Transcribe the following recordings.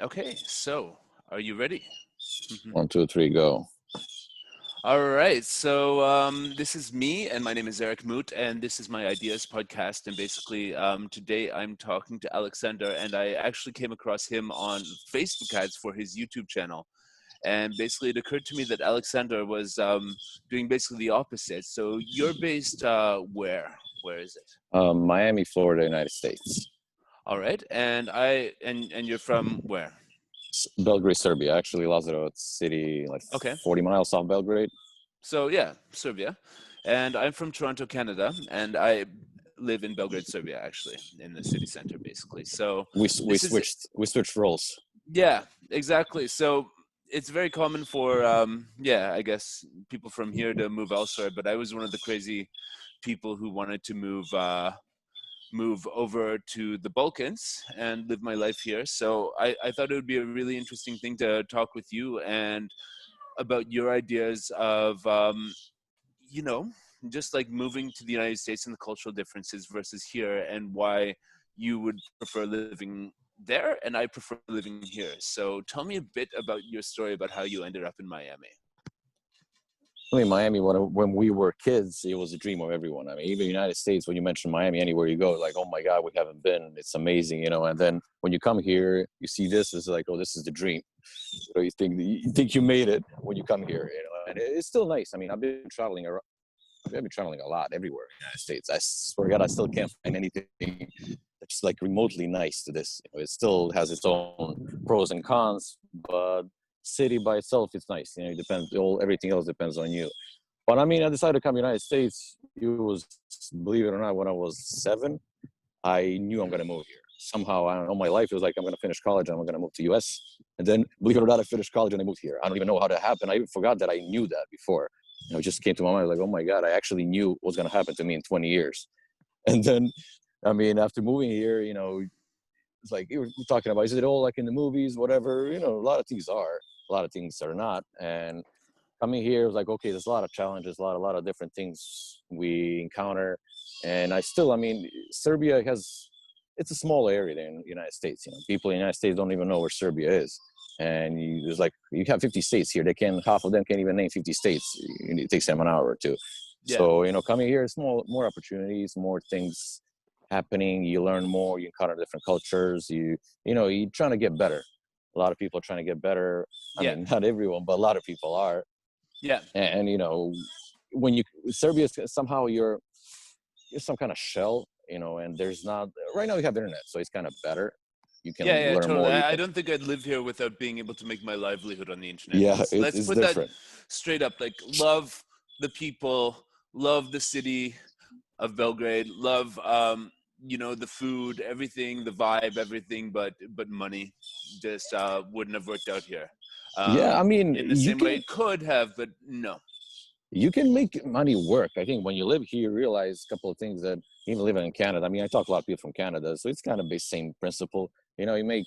Okay, so are you ready? One, two, three, go. All right, so this is me, and my name is Erik Mut, and this is my Ideas podcast. And basically, today I'm talking to Aleksandar, and I actually came across him on Facebook ads for his YouTube channel. And basically, it occurred to me that Aleksandar was doing basically the opposite. So you're based where? Where is it? Miami, Florida, United States. All right, and you're from where? Belgrade, Serbia. Actually, Lazarevec city, like Okay. 40 miles off Belgrade. So yeah, Serbia, and I'm from Toronto, Canada, and I live in Belgrade, Serbia, actually, in the city center, basically. So We this is switched roles. yeah, exactly. So it's very common for yeah, I guess people from here to move elsewhere, but I was one of the crazy people who wanted to move over to the Balkans and live my life here. So I thought it would be a really interesting thing to talk with you and about your ideas of you know, just like moving to the United States and the cultural differences versus here, and why you would prefer living there and I prefer living here. So tell me a bit about your story about how you ended up in Miami. I mean, Miami, when we were kids, it was a dream of everyone. I mean, even the United States, when you mention Miami, anywhere you go, like, oh my God, we haven't been. It's amazing, you know. And then when you come here, you see this, it's like, oh, this is the dream. So you think you made it when you come here, you know. And it's still nice. I mean, I've been traveling around. I've been traveling a lot everywhere in the United States. I swear to God, I still can't find anything that's like remotely nice to this. You know, it still has its own pros and cons, but city by itself, it's nice. You know, it depends. Everything else depends on you. But I mean, I decided to come to the United States. It was, believe it or not, when I was 7, I knew I'm going to move here. Somehow, I don't know, my life, it was like, I'm going to finish college and I'm going to move to US. And then, believe it or not, I finished college and I moved here. I don't even know how that happened. I even forgot that I knew that before. You know, it just came to my mind, like, oh my God, I actually knew what was going to happen to me in 20 years. And then, I mean, after moving here, you know, it's like, we're talking about, is it all like in the movies, whatever? You know, a lot of things are, a lot of things are not. And coming here was like, okay, there's a lot of challenges, a lot of different things we encounter. And I mean, Serbia it's a small area there in the United States. You know, people in the United States don't even know where Serbia is. And there's like, you have 50 states here. Half of them can't even name 50 states. It takes them an hour or two. Yeah. So, you know, coming here, it's more opportunities, more things happening. You learn more, you encounter different cultures. You know, you're trying to get better. A lot of people are trying to get better. I mean, not everyone, but a lot of people are. Yeah. And you know, Serbia, somehow you're some kind of shell, you know, and there's not, right now you have internet, so it's kind of better. You can Yeah, learn totally. more. I don't think I'd live here without being able to make my livelihood on the internet. Yeah, Let's it's put that different. straight up. Like, love the people, love the city of Belgrade, love you know, the food, everything, the vibe, everything, but money just wouldn't have worked out here. Yeah, I mean, in the same way it could have, but no. You can make money work. I think when you live here, you realize a couple of things that even living in Canada. I mean, I talk to a lot of people from Canada, so it's kind of the same principle. You know, you make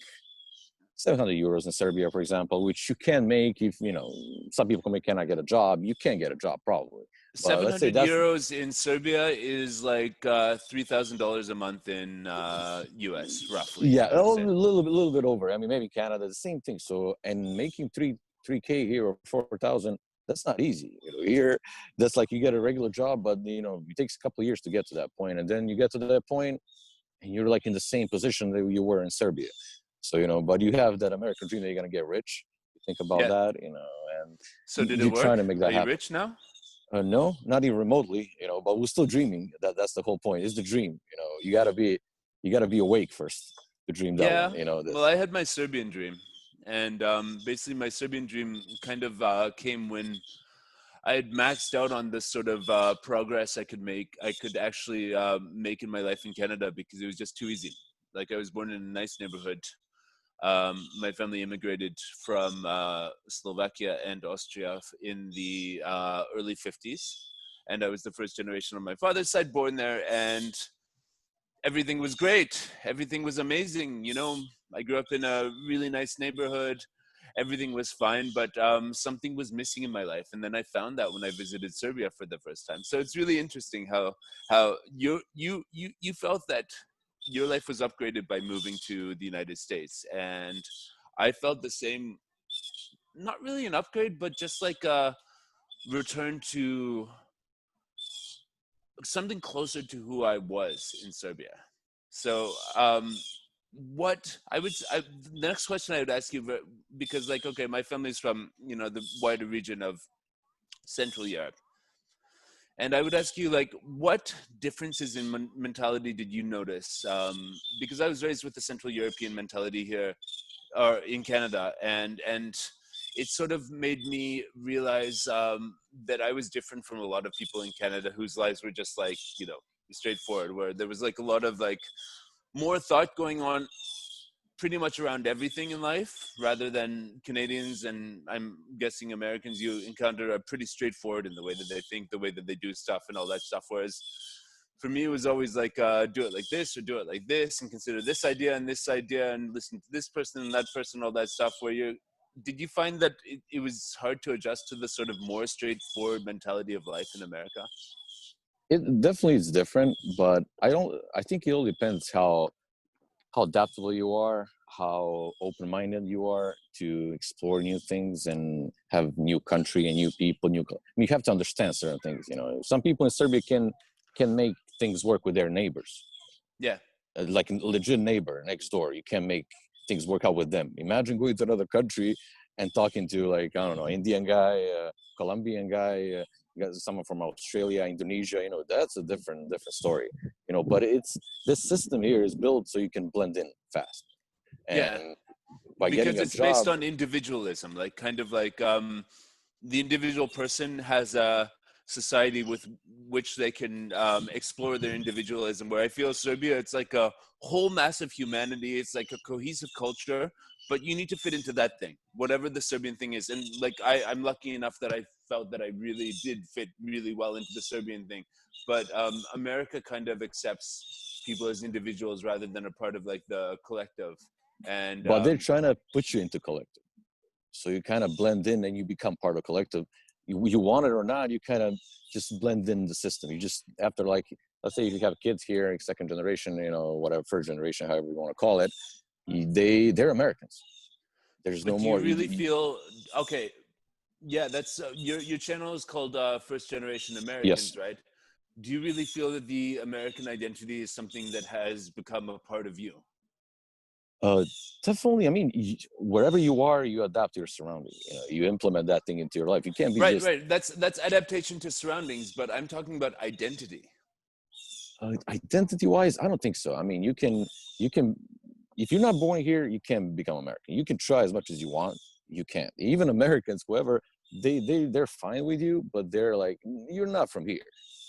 700 euros in Serbia, for example, which you can make if, you know, some people cannot get a job. You can get a job probably. But let's say 700 euros in Serbia is like $3,000 a month in US, roughly. Yeah, a little bit over. I mean, maybe Canada, the same thing. So, and making 3K here or 4,000, that's not easy. You know, here, that's like you get a regular job, but you know, it takes a couple of years to get to that point, and then you get to that point, and you're like in the same position that you were in Serbia. So, you know, but you have that American dream that you're gonna get rich. You think about that, you know, and so did it you're work? trying to make that happen. happen. Are you rich now? No, not even remotely. You know, but we're still dreaming. That's the whole point. It's the dream. You know, you gotta be awake first to dream that one. You know. Well, I had my Serbian dream, and basically my Serbian dream kind of came when I had maxed out on this sort of progress I could actually make in my life in Canada, because it was just too easy. Like, I was born in a nice neighborhood. My family immigrated from Slovakia and Austria in the early 50s. And I was the first generation on my father's side born there. And everything was great. Everything was amazing. You know, I grew up in a really nice neighborhood. Everything was fine, but something was missing in my life. And then I found that when I visited Serbia for the first time. So it's really interesting how you felt that your life was upgraded by moving to the United States. And I felt the same, not really an upgrade, but just like a return to something closer to who I was in Serbia. So, what I would, the next question I would ask you, because like, okay, my family's from, you know, the wider region of Central Europe. And I would ask you, like, what differences in mentality did you notice? Because I was raised with the Central European mentality here, or in Canada, and it sort of made me realize that I was different from a lot of people in Canada whose lives were just like, you know, straightforward, where there was like a lot of like more thought going on pretty much around everything in life, rather than Canadians, and I'm guessing Americans you encounter are pretty straightforward in the way that they think, the way that they do stuff and all that stuff. Whereas for me, it was always like, do it like this or do it like this, and consider this idea and listen to this person and that person, all that stuff. Did you find that it was hard to adjust to the sort of more straightforward mentality of life in America? It definitely is different, but I think it all depends how adaptable you are, how open-minded you are to explore new things and have new country and new people. You have to understand certain things. You know, some people in Serbia can make things work with their neighbors. Yeah. Like a legit neighbor next door. You can make things work out with them. Imagine going to another country and talking to, like, I don't know, Indian guy, Colombian guy, someone from Australia, Indonesia. You know, that's a different story. You know, but this system here is built so you can blend in fast. Yeah. And by Because getting a it's based job, on individualism, like kind of like the individual person has a society with which they can explore their individualism. Where I feel Serbia, it's like a whole massive humanity. It's like a cohesive culture, but you need to fit into that thing, whatever the Serbian thing is. And like I'm lucky enough that I felt that I really did fit really well into the Serbian thing. But America kind of accepts people as individuals rather than a part of like the collective. And but they're trying to put you into collective. So you kind of blend in and you become part of collective. You want it or not, you kind of just blend in the system. You just, after, like, let's say you have kids here, second generation, you know, whatever, first generation, however you want to call it, they're Americans. There's But no do you more. really feel okay? Yeah, that's your channel is called First Generation Yes. Americans, right? Do you really feel that the American identity is something that has become a part of you? Uh, Definitely. I mean, wherever you are, you adapt to your surroundings. You know, you implement that thing into your life. You can't be Right, just right. That's adaptation to surroundings, but I'm talking about identity. identity-wise. I don't think so. I mean, you can, if you're not born here, you can't become American. You can try as much as you want. You can't. Even Americans, whoever, they're fine with you, but they're like, you're not from here.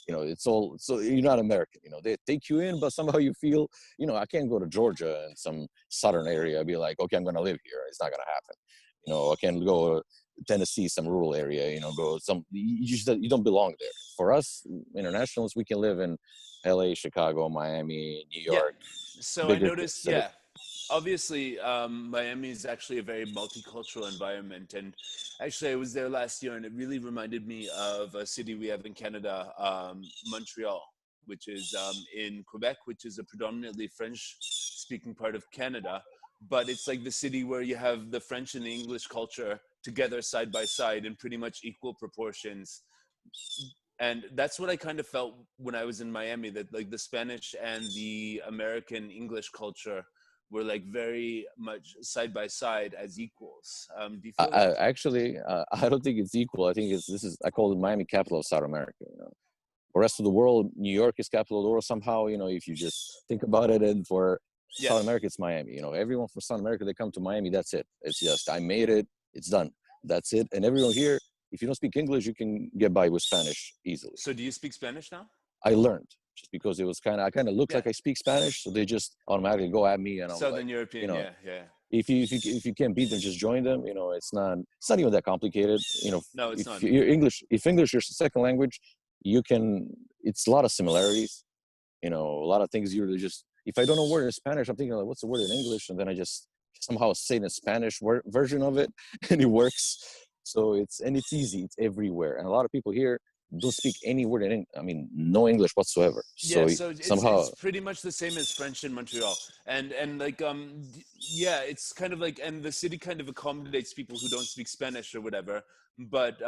You know, it's all, so you're not American. You know, they take you in, but somehow you feel, you know, I can't go to Georgia and some southern area and be like, okay, I'm gonna live here. It's not gonna happen. You know, I can go Tennessee, some rural area. You know, go some, you don't belong there. For us internationals, we can live in LA, Chicago, Miami, New Yeah. York, So I bigger noticed, city. yeah, obviously Miami is actually a very multicultural environment, and actually I was there last year and it really reminded me of a city we have in Canada, Montreal, which is in Quebec, which is a predominantly French speaking part of Canada, but it's like the city where you have the French and the English culture together side by side in pretty much equal proportions. And that's what I kind of felt when I was in Miami, that like the Spanish and the American English culture were like very much side by side as equals. Do you feel that? Actually, I don't think it's equal. I think I call it Miami, capital of South America. You know, the rest of the world, New York is capital of the world somehow. You know, if you just think about it, and for Yeah. South America, it's Miami. You know, everyone from South America, they come to Miami. That's it. It's just, I made it. It's done. That's it. And everyone here, if you don't speak English, you can get by with Spanish easily. So do you speak Spanish now? I learned just because it was I kind of look Yeah. like I speak Spanish, so they just automatically go at me, and I'm Southern like, European, you know, yeah, yeah. if you can't beat them, just join them. You know, it's not even that complicated. You know, No, it's not. if English is your second language, you can. It's a lot of similarities. You know, a lot of things you're just. If I don't know word in Spanish, I'm thinking like, what's the word in English, and then I just somehow say the Spanish version of it, and it works. So it's easy. It's everywhere, and a lot of people here don't speak any word I mean, no English whatsoever. Yeah, So so somehow, it's pretty much the same as French in Montreal, and like yeah, it's kind of like, and the city kind of accommodates people who don't speak Spanish or whatever, but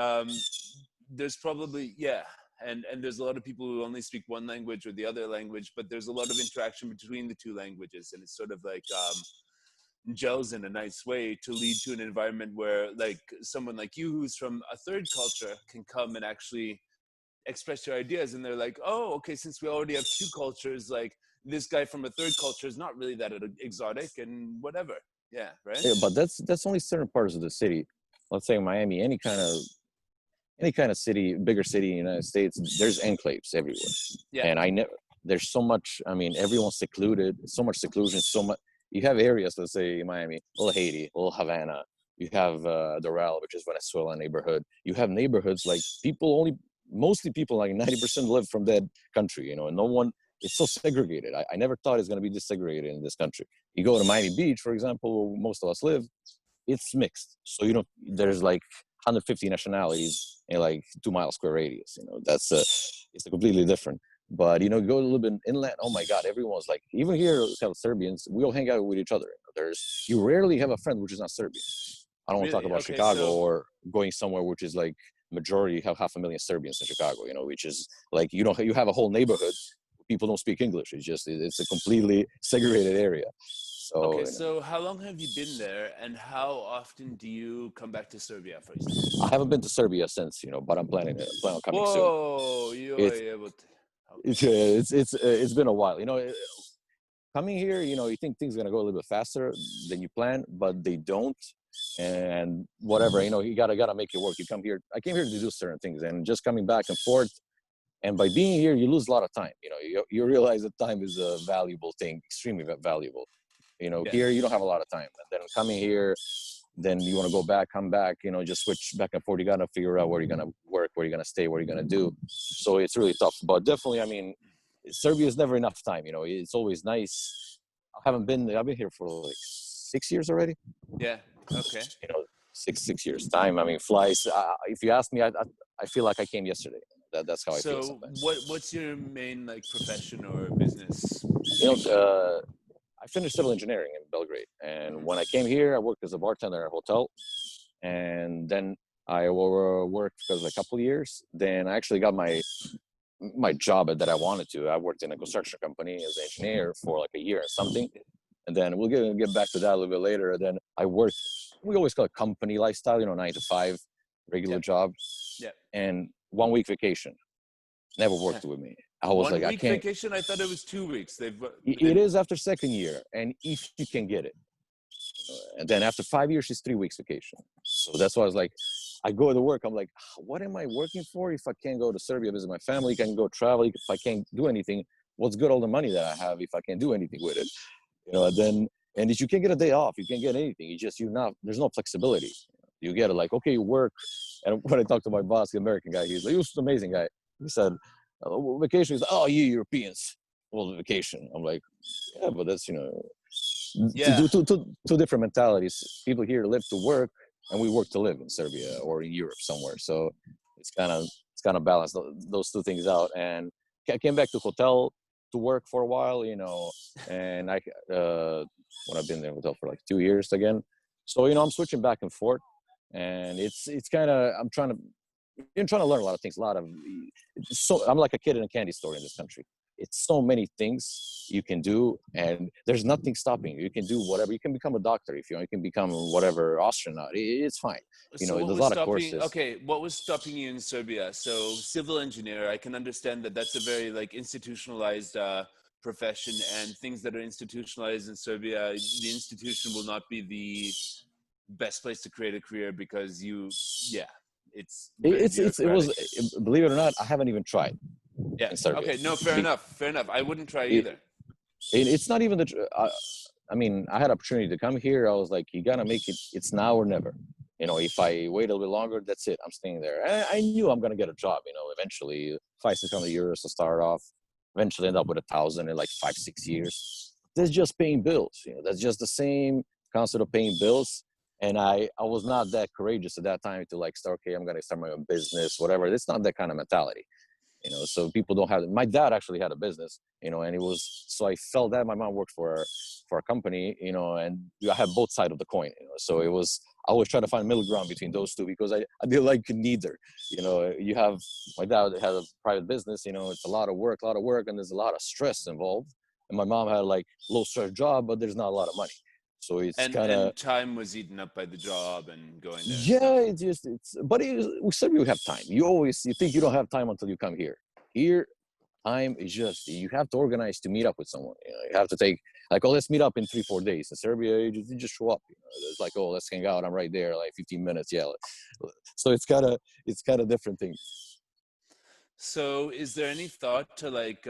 there's probably, yeah, and there's a lot of people who only speak one language or the other language, but there's a lot of interaction between the two languages, and it's sort of like gels in a nice way to lead to an environment where like someone like you who's from a third culture can come and actually express your ideas, and they're like, oh, okay, since we already have two cultures, like this guy from a third culture is not really that exotic and whatever. Yeah, right. Yeah, but that's only certain parts of the city. Let's say Miami, any kind of city, bigger city in the United States, there's enclaves everywhere. Yeah. And I never, there's so much, I mean, everyone's secluded, so much seclusion, so much. You have areas, let's say in Miami, little Haiti, little Havana. You have Doral, which is Venezuela neighborhood. You have neighborhoods like mostly people, like 90% live from that country, you know, and no one, it's so segregated. I never thought it's going to be this segregated in this country. You go to Miami Beach, for example, where most of us live, it's mixed. So, you know, there's like 150 nationalities in like 2 mile square radius. You know, it's a completely different. But you know, go a little bit inland. Oh my God, everyone's like, even here, Serbians, we all hang out with each other. You rarely have a friend which is not Serbian. I don't want to talk about Chicago or going somewhere which is like majority have 500,000 Serbians in Chicago. You know, which is like you have a whole neighborhood. People don't speak English. It's a completely segregated area. So, okay, so how long have you been there, and how often do you come back to Serbia, for example? I haven't been to Serbia since, you know, but I'm planning on coming soon. Whoa, you are able to. It's been a while, you know. Coming here, you know, you think things are gonna go a little bit faster than you plan, but they don't. And whatever, you know, you gotta make it work. You come here. I came here to do certain things, and just coming back and forth. And by being here, you lose a lot of time. You know, you realize that time is a valuable thing, extremely valuable. You know, here you don't have a lot of time. And then coming here, then you want to go back, come back, you know, just switch back and forth. You got to figure out where you're going to work, where you're going to stay, what you're going to do. So it's really tough. But definitely, I mean, Serbia is never enough time. You know, it's always nice. I've been here for like 6 years already. Yeah. Okay. You know, six years time. I mean, flies. If you ask me, I feel like I came yesterday. That's how I feel sometimes. So what's your main like profession or business? You know, I finished civil engineering in Belgrade, and when I came here, I worked as a bartender at a hotel, and then I worked for a couple of years. Then I actually got my job that I wanted to. I worked in a construction company as an engineer for like a year or something, and then we'll get back to that a little bit later. Then I worked. We always call it company lifestyle, you know, 9 to 5, regular job, and 1 week vacation. Never worked with me. I was like, I can't. 1 week vacation? I thought it was 2 weeks. It is after second year, and if you can get it. And then after 5 years, it's 3 weeks vacation. So that's why I was like, I go to work. I'm like, what am I working for if I can't go to Serbia, visit my family, can go travel, if I can't do anything? What's good all the money that I have if I can't do anything with it? You know, and if you can't get a day off, you can't get anything. There's no flexibility. You get it like, okay, you work. And when I talked to my boss, the American guy, he was an amazing guy. He said, vacation is, oh, you Europeans, well, vacation. I'm like, yeah, but that's, you know, two different mentalities. People here live to work, and we work to live in Serbia or in Europe somewhere. So it's kind of balanced those two things out. And I came back to hotel to work for a while, you know, and when I've been in the hotel for like 2 years again. So, you know, I'm switching back and forth, and it's kind of, I'm trying to learn a lot of things, I'm like a kid in a candy store in this country. It's so many things you can do, and there's nothing stopping you. You can do whatever. You can become a doctor if you want. You can become whatever astronaut. It's fine. You know, there's a lot of courses. Okay, what was stopping you in Serbia? So civil engineer, I can understand that that's a very like institutionalized profession, and things that are institutionalized in Serbia, the institution will not be the best place to create a career because it was, believe it or not, I haven't even tried. Yeah. Okay. No, fair enough. I wouldn't try either. It's not even I mean, I had opportunity to come here. I was like, you gotta make it. It's now or never. You know, if I wait a little bit longer, that's it. I'm staying there. I knew I'm gonna get a job. You know, eventually, 500-600 euros to start off. Eventually, end up with 1,000 in like 5-6 years. That's just paying bills. You know, that's just the same concept of paying bills. And I was not that courageous at that time to like start. Okay, I'm gonna start my own business, whatever. It's not that kind of mentality. So people don't have. My dad actually had a business, and it was so I felt that my mom worked for a company, and I have both sides of the coin, So it was I always try to find middle ground between those two because I didn't like neither. You have my dad had a private business, it's a lot of work, and there's a lot of stress involved. And my mom had like low stress job, but there's not a lot of money. So it's kind of and time was eaten up by the job and going there and yeah, stuff. but we said you have time. You think you don't have time until you come here. Here, time is just you have to organize to meet up with someone. You have to take like, oh, let's meet up in 3-4 days. In Serbia, you just show up. It's like, oh, let's hang out. I'm right there, like 15 minutes. Yeah. So it's kind of different thing. So is there any thought to like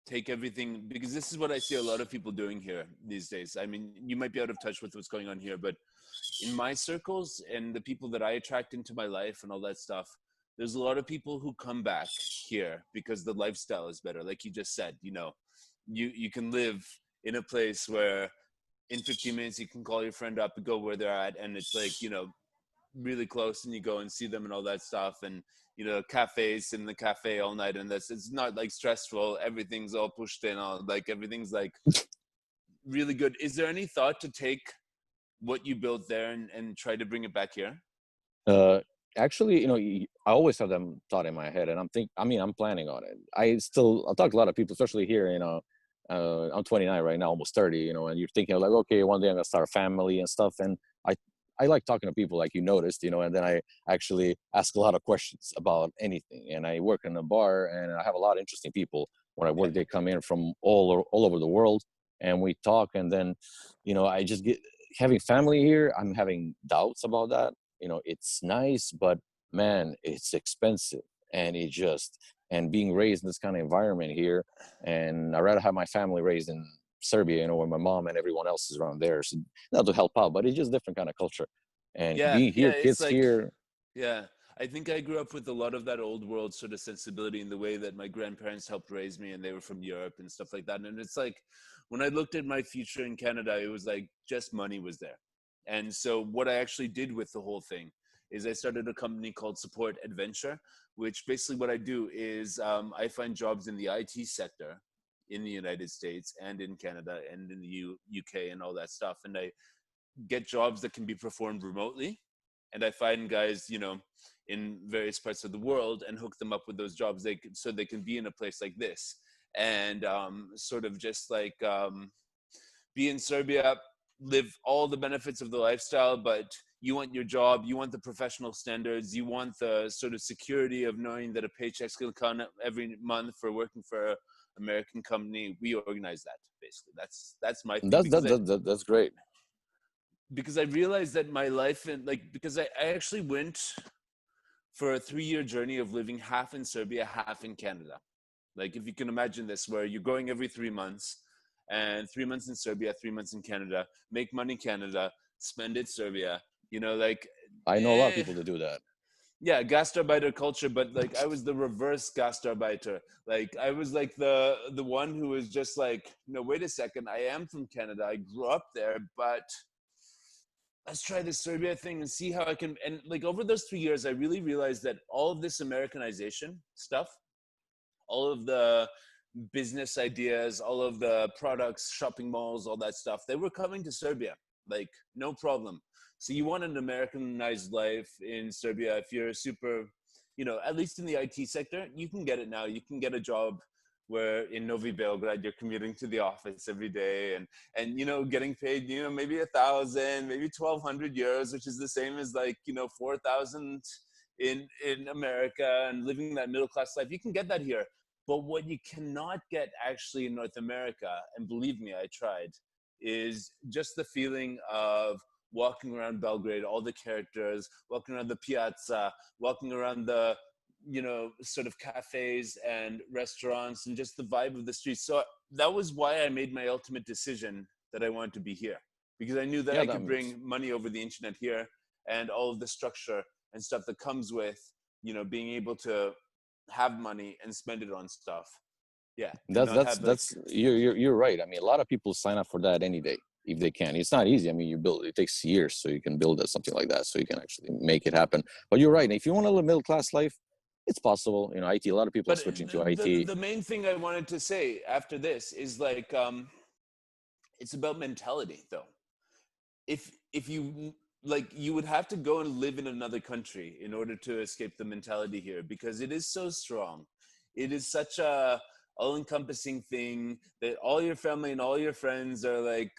take everything, because this is what I see a lot of people doing here these days. I mean, you might be out of touch with what's going on here, but in my circles and the people that I attract into my life and all that stuff, there's a lot of people who come back here because the lifestyle is better. Like you just said, you can live in a place where in 15 minutes you can call your friend up and go where they're at, and it's like, really close, and you go and see them and all that stuff, and cafes in the cafe all night, and it's not like stressful. Everything's all pushed in, all like everything's like really good. Is there any thought to take what you built there and try to bring it back here? Actually, I always have them thought in my head, and I'm planning on it. I talk to a lot of people, especially here. I'm 29 right now, almost 30. And you're thinking like, okay, one day I'm gonna start a family and stuff. And I like talking to people, like you noticed, and then I actually ask a lot of questions about anything. And I work in a bar, and I have a lot of interesting people. When I work, they come in from all over the world, and we talk. And then, I just get having family here. I'm having doubts about that. It's nice, but man, it's expensive, and and being raised in this kind of environment here, and I'd rather have my family raised in Serbia, where my mom and everyone else is around there. So not to help out, but it's just different kind of culture. And being Yeah, here, it's kids like, here. yeah, I think I grew up with a lot of that old world sort of sensibility in the way that my grandparents helped raise me, and they were from Europe and stuff like that. And it's like, when I looked at my future in Canada, it was like just money was there. And so what I actually did with the whole thing is I started a company called Support Adventure, which basically what I do is I find jobs in the IT sector in the United States and in Canada and in the UK and all that stuff. And I get jobs that can be performed remotely. And I find guys, in various parts of the world and hook them up with those jobs so they can be in a place like this. And sort of just like be in Serbia, live all the benefits of the lifestyle, but you want your job, you want the professional standards, you want the sort of security of knowing that a paycheck's going to come every month for working for an American company. We organize that, basically. That's my thing. That's great. Because I realized that my life, because I actually went for a 3-year journey of living half in Serbia, half in Canada. Like, if you can imagine this, where you're going every 3 months, and 3 months in Serbia, 3 months in Canada, make money in Canada, spend it Serbia, like. I know a lot of people that do that. Yeah, gastarbeiter culture, but like I was the reverse gastarbeiter. Like I was like the one who was just like, no, wait a second, I am from Canada, I grew up there, but let's try this Serbia thing and see how I can. And like over those 3 years, I really realized that all of this Americanization stuff, all of the business ideas, all of the products, shopping malls, all that stuff, they were coming to Serbia, like no problem. So you want an Americanized life in Serbia. If you're super, at least in the IT sector, you can get it now. You can get a job where in Novi Belgrade, you're commuting to the office every day and getting paid, maybe 1,000, maybe 1,200 euros, which is the same as like, 4,000 in America, and living that middle class life. You can get that here. But what you cannot get actually in North America, and believe me, I tried, is just the feeling of walking around Belgrade, all the characters, walking around the piazza, walking around the, sort of cafes and restaurants, and just the vibe of the streets. So that was why I made my ultimate decision that I wanted to be here, because I knew that I could bring money over the internet here, and all of the structure and stuff that comes with, being able to have money and spend it on stuff. Yeah. You're right. I mean, a lot of people sign up for that any day if they can. It's not easy. I mean, it takes years so you can build something like that, so you can actually make it happen. But you're right. If you want to live a middle class life, it's possible. IT. A lot of people are But switching to the IT. the main thing I wanted to say after this is like it's about mentality though. If you like, you would have to go and live in another country in order to escape the mentality here, because it is so strong. It is such a all-encompassing thing that all your family and all your friends are like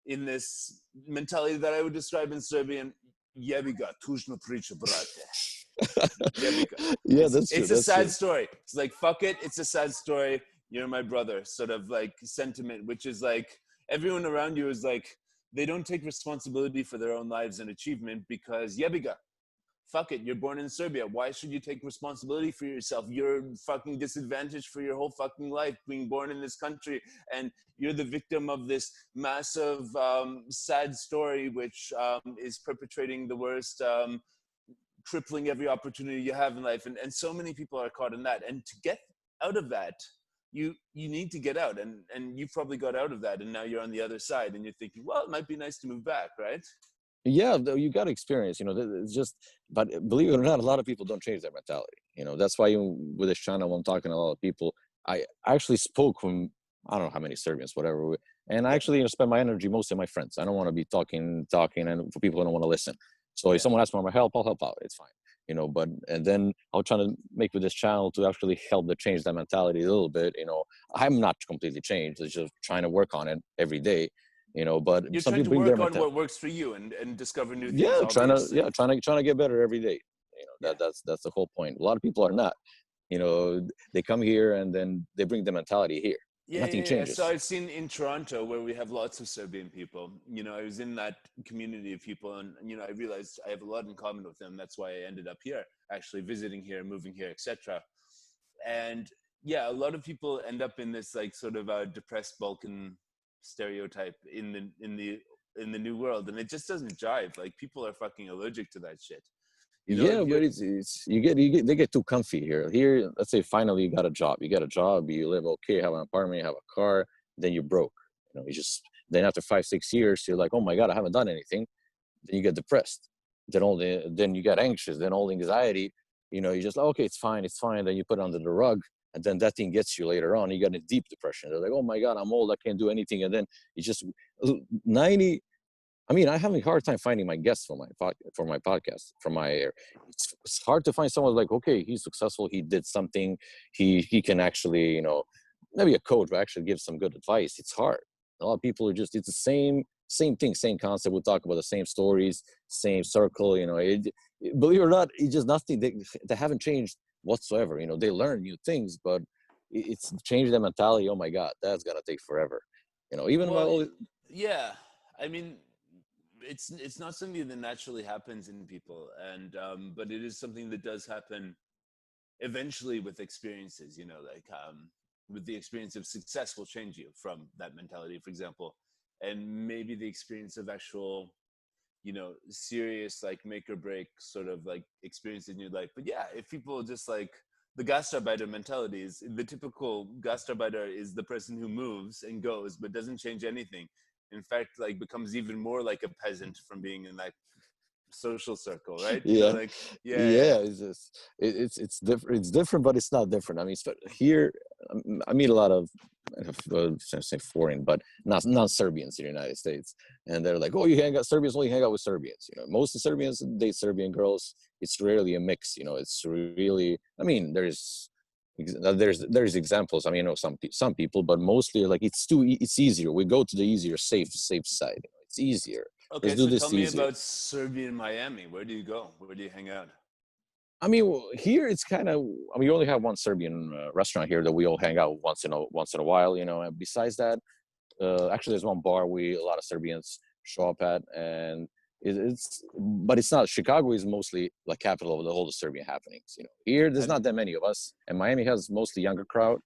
in this mentality that I would describe in Serbian, jebiga, tužna priča, brate. Jebiga. Yeah, It's that's true. it's a That's sad true. story. It's like, fuck it, it's a sad story. You're my brother, sort of like sentiment, which is like everyone around you is like, they don't take responsibility for their own lives and achievement because jebiga. Fuck it, you're born in Serbia. Why should you take responsibility for yourself? You're fucking disadvantaged for your whole fucking life being born in this country, and you're the victim of this massive, sad story, which is perpetrating the worst, crippling every opportunity you have in life. And so many people are caught in that. And to get out of that, you need to get out. And you probably got out of that, and now you're on the other side, and you're thinking, well, it might be nice to move back, right? Yeah, though, you got to experience. It's just. But believe it or not, a lot of people don't change their mentality. That's why even with this channel, I'm talking to a lot of people. I actually spoke from, I don't know how many Serbians, whatever, and I Yeah. actually spend my energy mostly on my friends. I don't want to be talking, and for people who don't want to listen. So if someone asks me for my help, I'll help out. It's fine. But and then I'll try to make with this channel to actually help to change that mentality a little bit. I'm not completely changed. It's just trying to work on it every day. But You're some trying people to bring their work on mentality. what works for you and discover new things, Yeah, obviously. trying to get better every day. Yeah. That's the whole point. A lot of people are not. They come here and then they bring the mentality here. Nothing So changes. I've seen in Toronto, where we have lots of Serbian people, I was in that community of people, and I realized I have a lot in common with them. That's why I ended up here, actually visiting here, moving here, etc. And yeah, a lot of people end up in this like sort of a depressed Balkan stereotype in the new world, and it just doesn't jive. Like, people are fucking allergic to that shit. Yeah, If but you're it's they get too comfy here. Here, let's say finally you got a job. You get a job, you live okay, have an apartment, you have a car, then you're broke. You just then after 5-6 years, you're like, oh my god, I haven't done anything. Then you get depressed. Then you get anxious. Then all the anxiety. You just like, okay, it's fine, it's fine. Then you put it under the rug, and then that thing gets you later on. You get a deep depression. They're like, oh my god, I'm old, I can't do anything. And then you just 90. I mean, I'm having a hard time finding my guests for my podcast, for my. It's hard to find someone like, okay, he's successful, he did something, he can actually, maybe a coach, but actually give some good advice. It's hard. A lot of people are just, it's the same thing, same concept. We'll talk about the same stories, same circle. Believe it or not, it's just nothing. They haven't changed whatsoever. They learn new things, but it's changed their mentality. Oh my God, that's gonna take forever. Even well, while. yeah, I mean, it's not something that naturally happens in people, and but it is something that does happen eventually with experiences. Like, with the experience of success will change you from that mentality, for example, and maybe the experience of actual, serious, like, make or break sort of like experiences in your life. But yeah, if people just like, the gastarbeiter mentality is, the typical gastarbeiter is the person who moves and goes but doesn't change anything. In fact, like, becomes even more like a peasant from being in that social circle, right? Yeah, Like, yeah, yeah. it's just it's different. It's different, but it's not different. I mean, here, I meet a lot of, I say foreign, but not Serbians in the United States, and they're like, oh, you hang out Serbians, only hang out with Serbians. Most of Serbians date Serbian girls. It's rarely a mix. It's really, I mean, there's examples. I mean, some people, but mostly like it's easier. We go to the easier, safe side. It's easier. Let's Okay, do so tell this me easier. about Serbia and Miami. Where do you go? Where do you hang out? I mean, here it's kind of. I mean, we only have one Serbian restaurant here that we all hang out once in a while. And besides that, actually, there's one bar a lot of Serbians show up at, and but it's not. Chicago is mostly like capital of the whole Serbian happenings. Here there's not that many of us, and Miami has mostly younger crowd.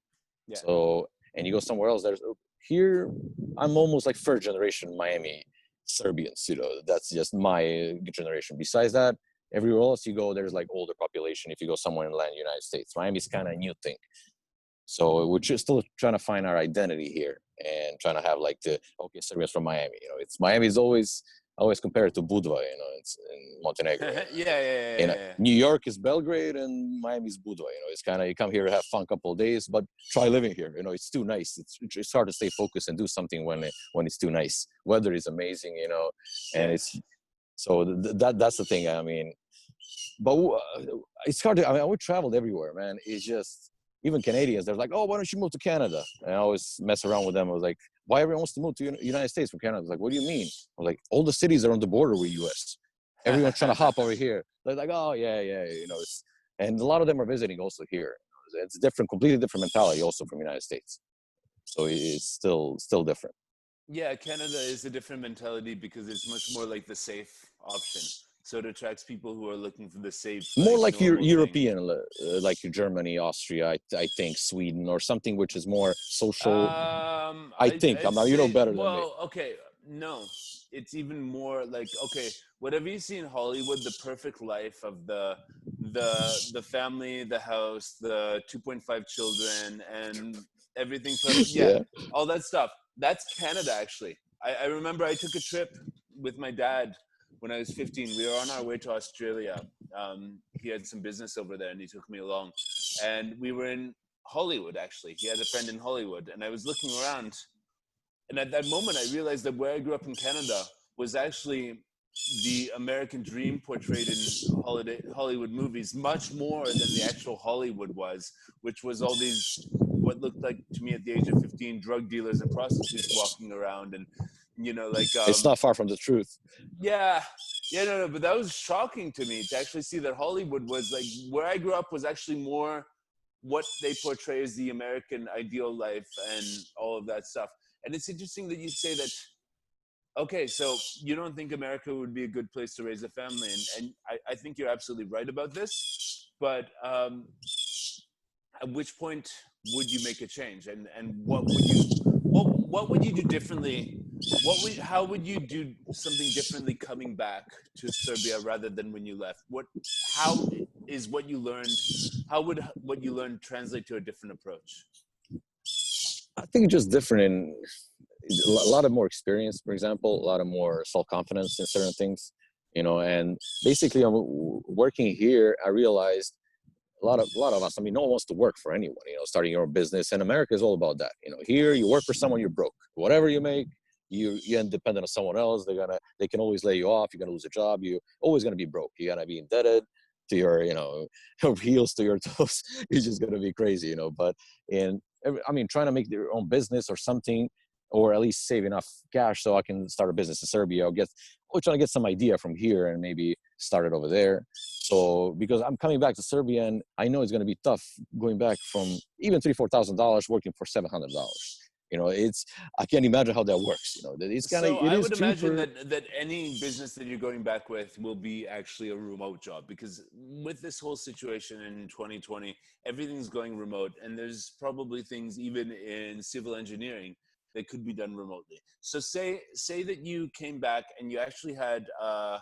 Yeah. So, and you go somewhere else. Here, I'm almost like first generation Miami Serbians. That's just my generation. Besides that, everywhere else you go, there's like older population. If you go somewhere in the United States, Miami's kind of a new thing. So we're just still trying to find our identity here and trying to have like okay, Serbians from Miami. It's Miami's always always compare it to Budva, you know, it's in Montenegro. Yeah. New York is Belgrade and Miami's Budva. You know, it's kind of, you come here to have fun a couple of days, but try living here. You know, it's too nice. It's hard to stay focused and do something when it's too nice. Weather is amazing, you know, and it's so that's the thing. I mean, but it's hard to. I mean, we traveled everywhere, man. It's just even Canadians. They're like, oh, why don't you move to Canada? And I always mess around with them. I was like, why everyone wants to move to United States from Canada? I was like, what do you mean? I was like, all the cities are on the border with US. Everyone's trying to hop over here. They're like, oh yeah, you know. And a lot of them are visiting also here. It's different, completely different mentality also from the United States. So it's still different. Yeah, Canada is a different mentality because it's much more like the safe option. So it attracts people who are looking for the safe, more like European, thing. Like Germany, Austria, I think Sweden or something which is more social. I think I'd you know say, better than me. well, okay, no, it's even more like, okay, whatever you see in Hollywood, the perfect life of the family, the house, the 2.5 children, and everything perfect. Yeah, all that stuff. That's Canada, actually. I remember I took a trip with my dad when I was 15. We were on our way to Australia. He had some business over there and he took me along. And we were in Hollywood, actually. He had a friend in Hollywood. And I was looking around. And at that moment, I realized that where I grew up in Canada was actually the American dream portrayed in Hollywood movies, much more than the actual Hollywood was, which was all these, what looked like to me at the age of 15, drug dealers and prostitutes walking around. And, you know, like... it's not far from the truth. Yeah, no, but that was shocking to me to actually see that Hollywood was like, where I grew up was actually more what they portray as the American ideal life and all of that stuff. And it's interesting that you say that, okay, so you don't think America would be a good place to raise a family. And I think you're absolutely right about this. But at which point would you make a change? And what would you do differently? How would you do something differently coming back to Serbia rather than when you left? How is what you learned? How would what you learned translate to a different approach? I think it's just different in a lot of more experience, for example, a lot of more self-confidence in certain things, you know. And basically, I'm working here. I realized a lot of us. I mean, no one wants to work for anyone, you know. Starting your own business, and America is all about that. You know, here you work for someone, you're broke. Whatever you make, you're independent of someone else. They can always lay you off. You're gonna lose a job. You're always gonna be broke. You're gonna be indebted to your, you know, heels to your toes. It's just gonna be crazy, you know. But I mean, trying to make their own business or something, or at least save enough cash so I can start a business in Serbia, or trying to get some idea from here and maybe start it over there. So because I'm coming back to Serbia and I know it's going to be tough going back from even $3,000-$4,000 working for $700. You know, I can't imagine how that works. You know, it's kind of. So I would imagine that any business that you're going back with will be actually a remote job, because with this whole situation in 2020, everything's going remote, and there's probably things even in civil engineering that could be done remotely. So say that you came back and you actually had a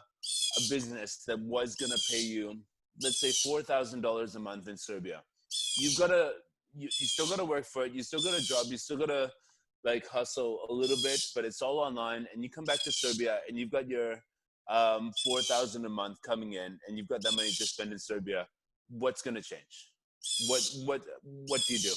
business that was going to pay you, let's say $4,000 a month in Serbia. You still got to work for it. You still got a job. You still got to like hustle a little bit, but it's all online. And you come back to Serbia and you've got your $4,000 a month coming in, and you've got that money to spend in Serbia. What's going to change? What do you do?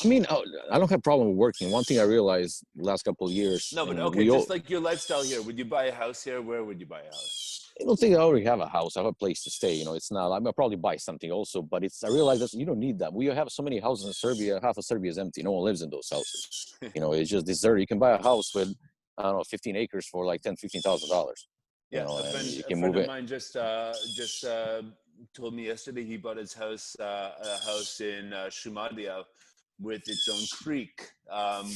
I mean, I don't have a problem with working. One thing I realized the last couple of years. No, but okay, just like your lifestyle here. Would you buy a house here? Where would you buy a house? I don't think I already have a house. I have a place to stay. You know, it's not. I'll probably buy something also, but I realize that you don't need that. We have so many houses in Serbia. Half of Serbia is empty. No one lives in those houses. You know, it's just deserted. You can buy a house with, I don't know, 15 acres for like $10,000-$15,000. Yeah, a friend of mine just told me yesterday he bought his house, a house in Shumadia, with its own creek,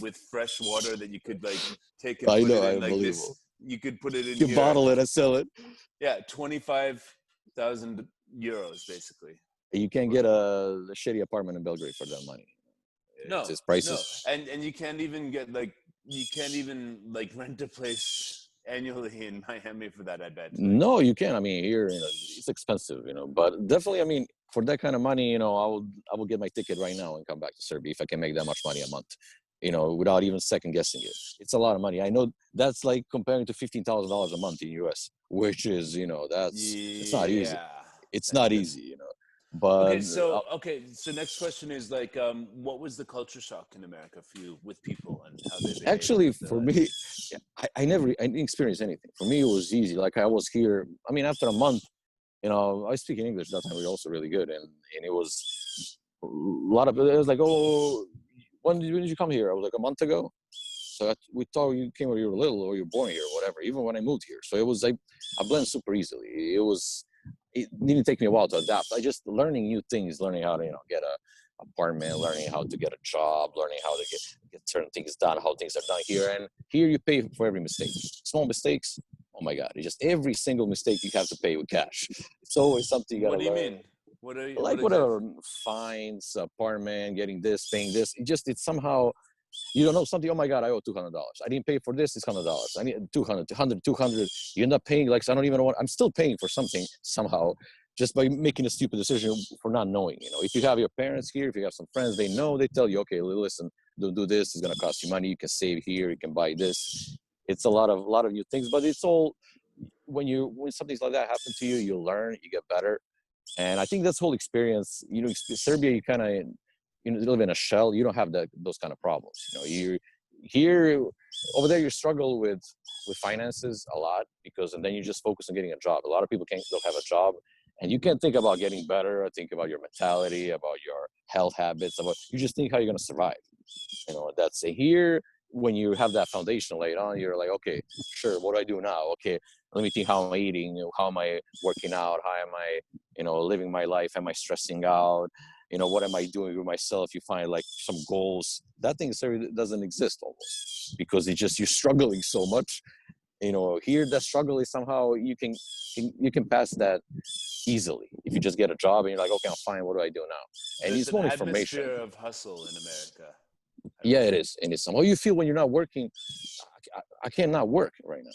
with fresh water that you could like take and put it in like this. You could put it in. You bottle it and sell it. Yeah, 25,000 euros basically. You can't get a shitty apartment in Belgrade for that money. It's prices. No, and you can't even get rent a place annually in Miami for that, I bet. No, you can't. I mean, here, you know, it's expensive, you know, but definitely, I mean, for that kind of money, you know, I will get my ticket right now and come back to Serbia if I can make that much money a month. without even second guessing it. It's a lot of money. I know that's like comparing to $15,000 a month in US, which is, it's not easy. Yeah. It's not easy, but So next question is like, what was the culture shock in America for you with people and how they behave actually with their for lives? me, I didn't experience anything. For me, it was easy. Like I was here, I mean, after a month, I speak in English that time. We were also really good, and it was a lot of it was like, oh, when did you come here? I was like, a month ago. So we thought you came when you were little or you were born here or whatever. Even when I moved here, so it was like I blend super easily. It didn't take me a while to adapt. I just learning new things, learning how to get a apartment, learning how to get a job, learning how to get certain things done, how things are done here. And here you pay for every mistake. Small mistakes, oh my God, it's just every single mistake you have to pay with cash. It's always something you gotta What do you learn. mean? What Like whatever, fines, apartment, getting this, paying this. It's somehow you don't know something. Oh my God, I owe $200. I didn't pay for this. It's $100. I need 200, 200, 200. You end up paying like, so I don't even know what I'm still paying for something somehow, just by making a stupid decision for not knowing. If you have your parents here, if you have some friends, they know, they tell you, okay, listen, don't do this. It's gonna cost you money. You can save here. You can buy this. It's a lot of new things, but it's all when something like that happens to you, you learn, you get better. And I think this whole experience, Serbia, you kind of, live in a shell. You don't have those kind of problems. You here, over there, you struggle with finances a lot and then you just focus on getting a job. A lot of people don't have a job, and you can't think about getting better or think about your mentality, about your health habits. You just think how you're going to survive. That's here. When you have that foundation laid on, you're like, okay, sure, what do I do now? Okay, let me think, how am I eating? How am I working out? How am I, living my life? Am I stressing out? What am I doing with myself? You find like some goals. That thing doesn't exist almost, because you're struggling so much. Here, that struggle is somehow you can pass that easily if you just get a job and you're like, okay, I'm fine. What do I do now? And There's it's an more information. atmosphere of hustle in America. Yeah, it is. And it's somehow you feel when you're not working. I cannot work right now.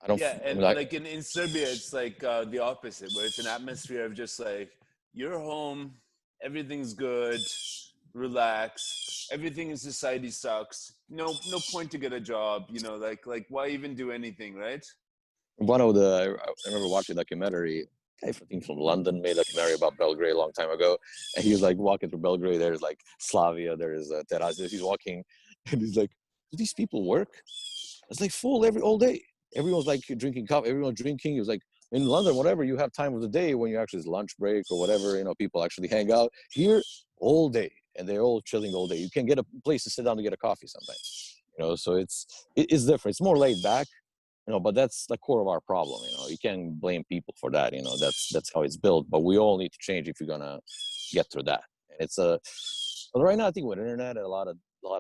I don't. Yeah, and like like in Serbia, it's like the opposite, where it's an atmosphere of just like, you're home, everything's good, relax, everything in society sucks. No point to get a job. Like why even do anything, right? one of the. I remember watching a documentary. I think from London made a documentary about Belgrade a long time ago, and he was like walking through Belgrade. There's like Slavia, there's Terazis. He's walking, and he's like, "Do these people work?" It's like full all day. Everyone's like drinking coffee. Everyone's drinking. He was like, in London, whatever, you have time of the day when you actually lunch break or whatever, people actually hang out. Here, all day, and they're all chilling all day. You can get a place to sit down to get a coffee sometimes. So it's different. It's more laid back, but that's the core of our problem. You can't blame people for that. That's how it's built. But we all need to change if you're gonna get through that. And it's but right now, I think with internet and a lot of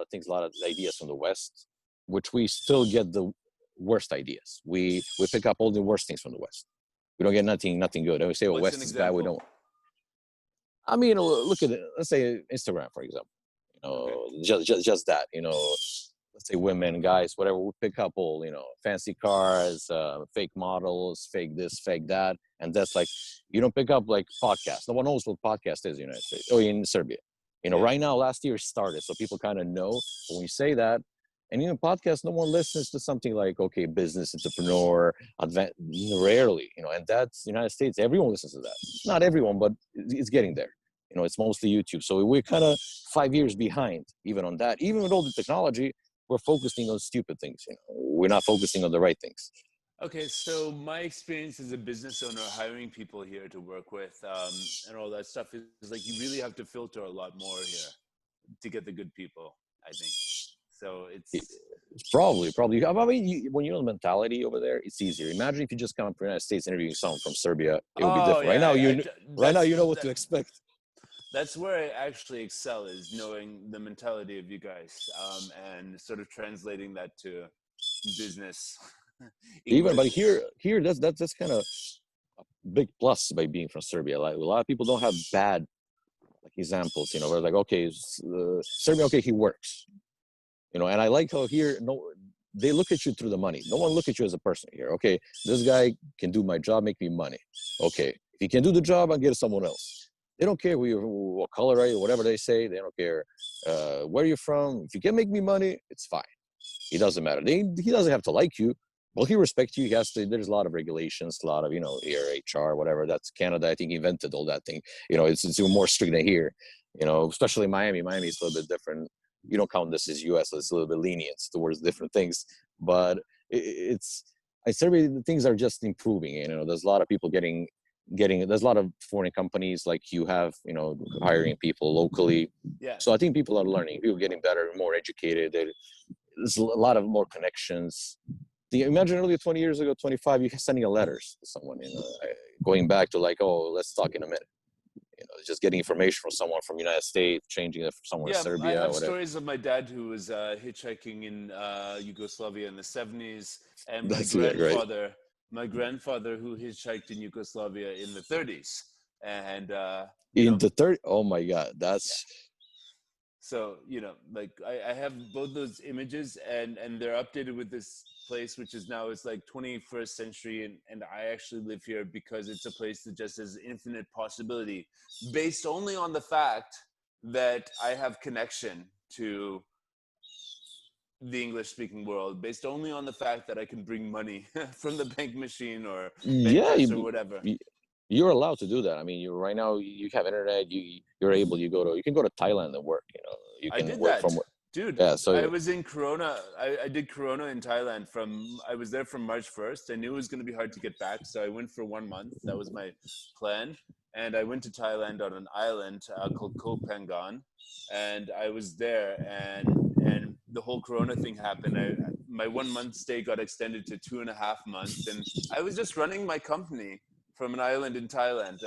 things, a lot of ideas from the West, which we still get the worst ideas. We pick up all the worst things from the West. We don't get nothing good. And we say, well, What's West an is bad. We example? don't. I mean, look at it. Let's say Instagram, for example. Okay. Just that. Let's say women, guys, whatever. We pick up all fancy cars, fake models, fake this, fake that, and that's like you don't pick up like podcasts. No one knows what podcast is in the United States or in Serbia. Yeah. Right now, last year started, so people kind of know. But when you say that, and podcasts, no one listens to something like, okay, business entrepreneur, rarely, and that's the United States. Everyone listens to that. Not everyone, but it's getting there. It's mostly YouTube. So we're kind of 5 years behind even on that. Even with all the technology, we're focusing on stupid things. We're not focusing on the right things. Okay, so my experience as a business owner hiring people here to work with and all that stuff is like you really have to filter a lot more here to get the good people, I think. So it's probably. I mean, when you know the mentality over there, it's easier. Imagine if you just come from the United States interviewing someone from Serbia, it would be different. Yeah, right now you know what to expect. That's where I actually excel, is knowing the mentality of you guys and sort of translating that to business. Even but here that's kind of a big plus by being from Serbia. Like a lot of people don't have bad like examples. Where like, okay, Serbia, okay, he works. And I like how here they look at you through the money. No one look at you as a person here. Okay, this guy can do my job, make me money. Okay, if he can do the job, I'll get someone else. They don't care what color are you, whatever they say. They don't care where you're from. If you can make me money, it's fine. It doesn't matter. He doesn't have to like you. Well, he respects you. He has to. There's a lot of regulations, a lot of here HR, whatever. That's Canada. I think invented all that thing. It's more strict than here. Especially Miami. Miami is a little bit different. You don't count this as U.S. So it's a little bit lenient towards different things. But I Serbia, things are just improving. There's a lot of people getting. There's a lot of foreign companies like you have. Hiring people locally. Yeah. So I think people are learning. People are getting better, more educated. There's a lot of more connections. Imagine earlier 20 years ago, 25, you're sending a letters to someone, going back to let's talk in a minute. Just getting information from someone from the United States, changing it for someone in Serbia. I have whatever. Stories of my dad who was hitchhiking in Yugoslavia in the 70s, and my grandfather who hitchhiked in Yugoslavia in the 30s. And the 30s, oh my God, that's... Yeah. So, I have both those images and they're updated with this place, which is now, it's like 21st century. And I actually live here because it's a place that just has infinite possibility based only on the fact that I have connection to the English speaking world, based only on the fact that I can bring money from the bank machine or bank or whatever. You're allowed to do that. I mean, right now you have internet. You're able. You can go to Thailand and work. You can work from. Dude. Yeah. So I was in Corona. I did Corona in Thailand. I was there from March 1st. I knew it was going to be hard to get back, so I went for 1 month. That was my plan, and I went to Thailand on an island called Koh Phangan, and I was there, and the whole Corona thing happened. My 1 month stay got extended to 2.5 months, and I was just running my company from an island in Thailand.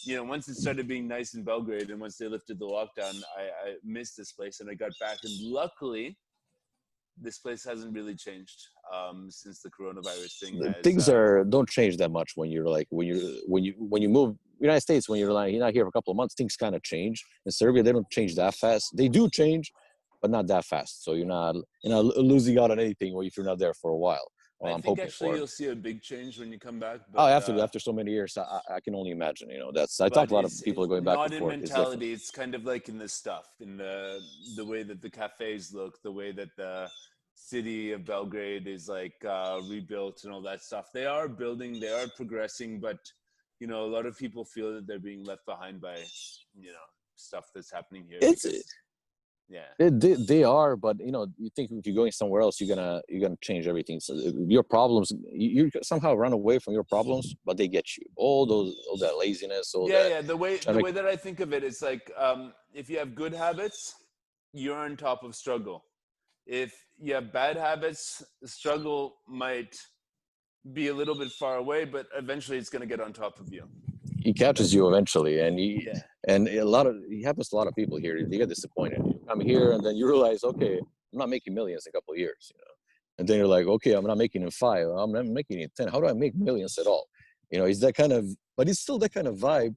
Once it started being nice in Belgrade and once they lifted the lockdown, I missed this place and I got back. And luckily, this place hasn't really changed since the coronavirus thing. Things don't change that much when you move United States. When you're not here for a couple of months, things kind of change. In Serbia, they don't change that fast. They do change, but not that fast. So you're not losing out on anything if you're not there for a while. I think actually you'll see a big change when you come back. But, after so many years, I can only imagine. I talk to a lot of people going back and forth. Not in mentality. It's kind of like in the stuff, in the way that the cafes look, the way that the city of Belgrade is rebuilt and all that stuff. They are building, they are progressing, but a lot of people feel that they're being left behind by stuff that's happening here. They are, but you think if you're going somewhere else, you're gonna change everything. So your problems, you somehow run away from your problems, but they get you. All that laziness. The way that I think of it is if you have good habits, you're on top of struggle. If you have bad habits, struggle might be a little bit far away, but eventually it's gonna get on top of you. He catches you eventually, and it happens to a lot of people here. They get disappointed. You come here, and then you realize, okay, I'm not making millions in a couple of years, and then you're like, okay, I'm not making it in 5. I'm not making it in 10. How do I make millions at all? It's that kind of, but it's still that kind of vibe.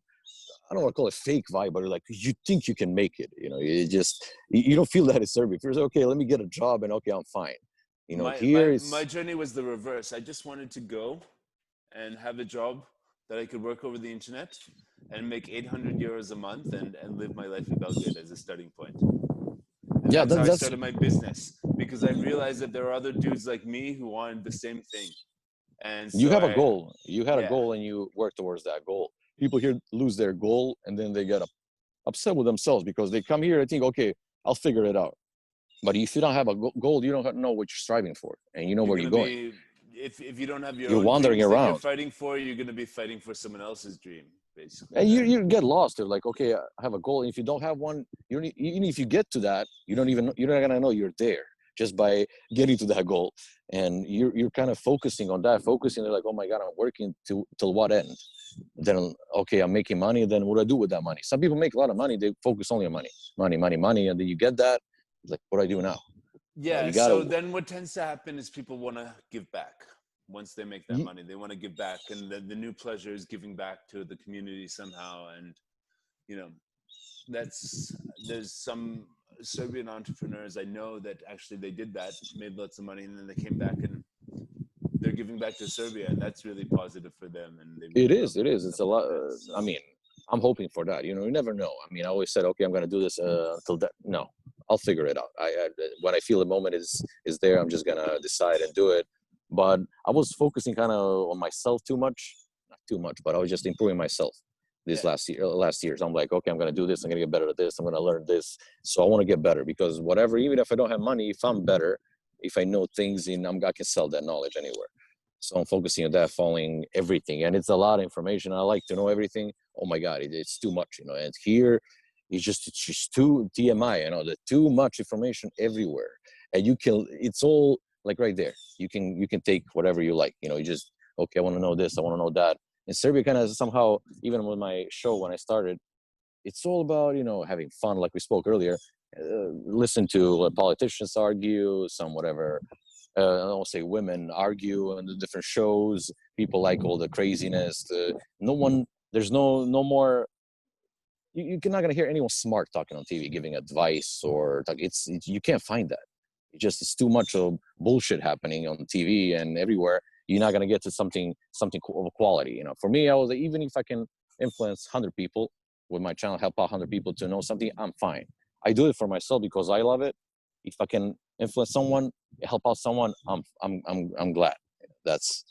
I don't want to call it fake vibe, but you think you can make it. You don't feel that in Serbia. If you're like, okay, let me get a job, and okay, I'm fine. My journey was the reverse. I just wanted to go and have a job that I could work over the internet and make 800 euros a month and live my life in Belgrade as a starting point. And that's how I started my business, because I realized that there are other dudes like me who wanted the same thing. And so you have a goal. You had a goal and you work towards that goal. People here lose their goal and then they get upset with themselves because they come here and think, okay, I'll figure it out. But if you don't have a goal, you don't know what you're striving for, and where you're going. If you don't have your you're own wandering around. That you're fighting for, you're going to be fighting for someone else's dream, basically. And you get lost. They're like, okay, I have a goal. And if you don't have one, even if you get to that, you're not going to know you're there just by getting to that goal. And you're kind of focusing on that, they're like, oh my God, I'm working till what end? Then, okay, I'm making money. Then what do I do with that money? Some people make a lot of money. They focus only on money. And then you get that. It's like, what do I do now? Yeah, so then what tends to happen is people want to give back. Once they make that money, they want to give back. And the new pleasure is giving back to the community somehow. And, there's some Serbian entrepreneurs I know that actually they did that, made lots of money, and then they came back and they're giving back to Serbia. And that's really positive for them. And it is. It's a lot. I mean, I'm hoping for that. You know, you never know. I mean, I always said, okay, I'm going to do this until that. No, I'll figure it out. When I feel the moment is there, I'm just going to decide and do it. But I was focusing kind of on myself too much, not too much, but I was just improving myself these last years. I'm like, okay, I'm going to do this. I'm going to get better at this. I'm going to learn this. So I want to get better because whatever, even if I don't have money, if I'm better, if I know things, I can sell that knowledge anywhere. So I'm focusing on that, following everything. And it's a lot of information. I like to know everything. Oh my God, it's too much, you know. And here, it's just too TMI, you know, the too much information everywhere. And it's all like right there. You can take whatever you like, you know, you just, okay, I want to know this, I want to know that. And Serbia kind of somehow, even with my show when I started, it's all about, you know, having fun, like we spoke earlier. Listen to politicians argue, some whatever. I'll say women argue on the different shows. People like all the craziness. There's no more. You're not gonna hear anyone smart talking on TV, giving advice or it's you can't find that. It's too much of bullshit happening on TV and everywhere. You're not gonna get to something of quality. You know, for me, I was even if I can influence 100 people with my channel, help out 100 people to know something, I'm fine. I do it for myself because I love it. If I can influence someone, help out someone, I'm glad. That's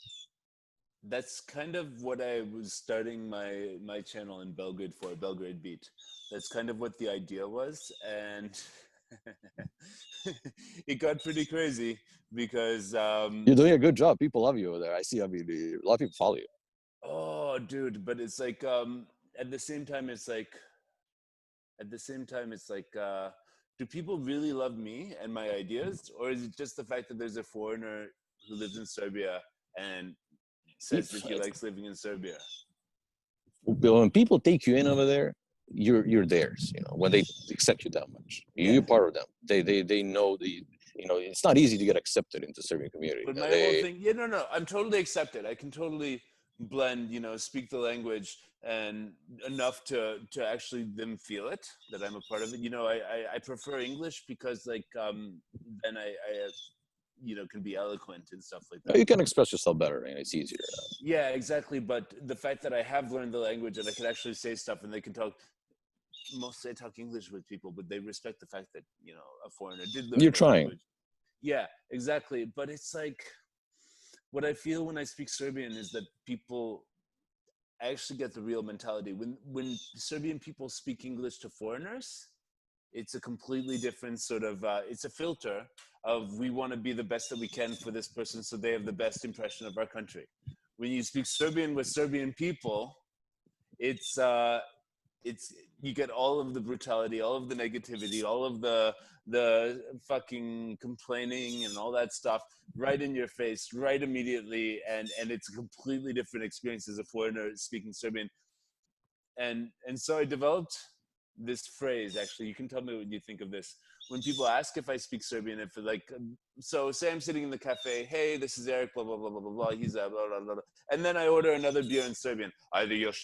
kind of what I was starting my channel in Belgrade for, Belgrade Beat. That's kind of what the idea was, and it got pretty crazy because you're doing a good job. People love you over there. I see. I mean, a lot of people follow you. Oh, dude, but it's like at the same time, it's like do people really love me and my ideas, or is it just the fact that there's a foreigner who lives in Serbia and says that he likes living in Serbia? When people take you in over there, you're theirs. You know, when they accept you that much, you're part of them. They know you know, it's not easy to get accepted into the Serbian community. But my whole thing, no, I'm totally accepted. I can totally blend, you know, speak the language and enough to actually them feel it, that I'm a part of it. You know, I prefer English because like then I you know, can be eloquent and stuff like that. You can express yourself better and it's easier. Yeah, exactly. But the fact that I have learned the language and I can actually say stuff and they can talk, mostly I talk English with people, but they respect the fact that, you know, a foreigner did learn You're the trying. language. Yeah, exactly. But it's like, what I feel when I speak Serbian is that people actually get the real mentality. When Serbian people speak English to foreigners, it's a completely different sort of, it's a filter of we want to be the best that we can for this person so they have the best impression of our country. When you speak Serbian with Serbian people, it's you get all of the brutality, all of the negativity, all of the fucking complaining and all that stuff right in your face, right immediately, and it's a completely different experience as a foreigner speaking Serbian. And so I developed this phrase. Actually, you can tell me what you think of this. When people ask if I speak Serbian, if like, so say I'm sitting in the cafe, hey, this is Erik, blah blah blah blah blah blah. He's a blah blah blah, and then I order another beer in Serbian. Ajde još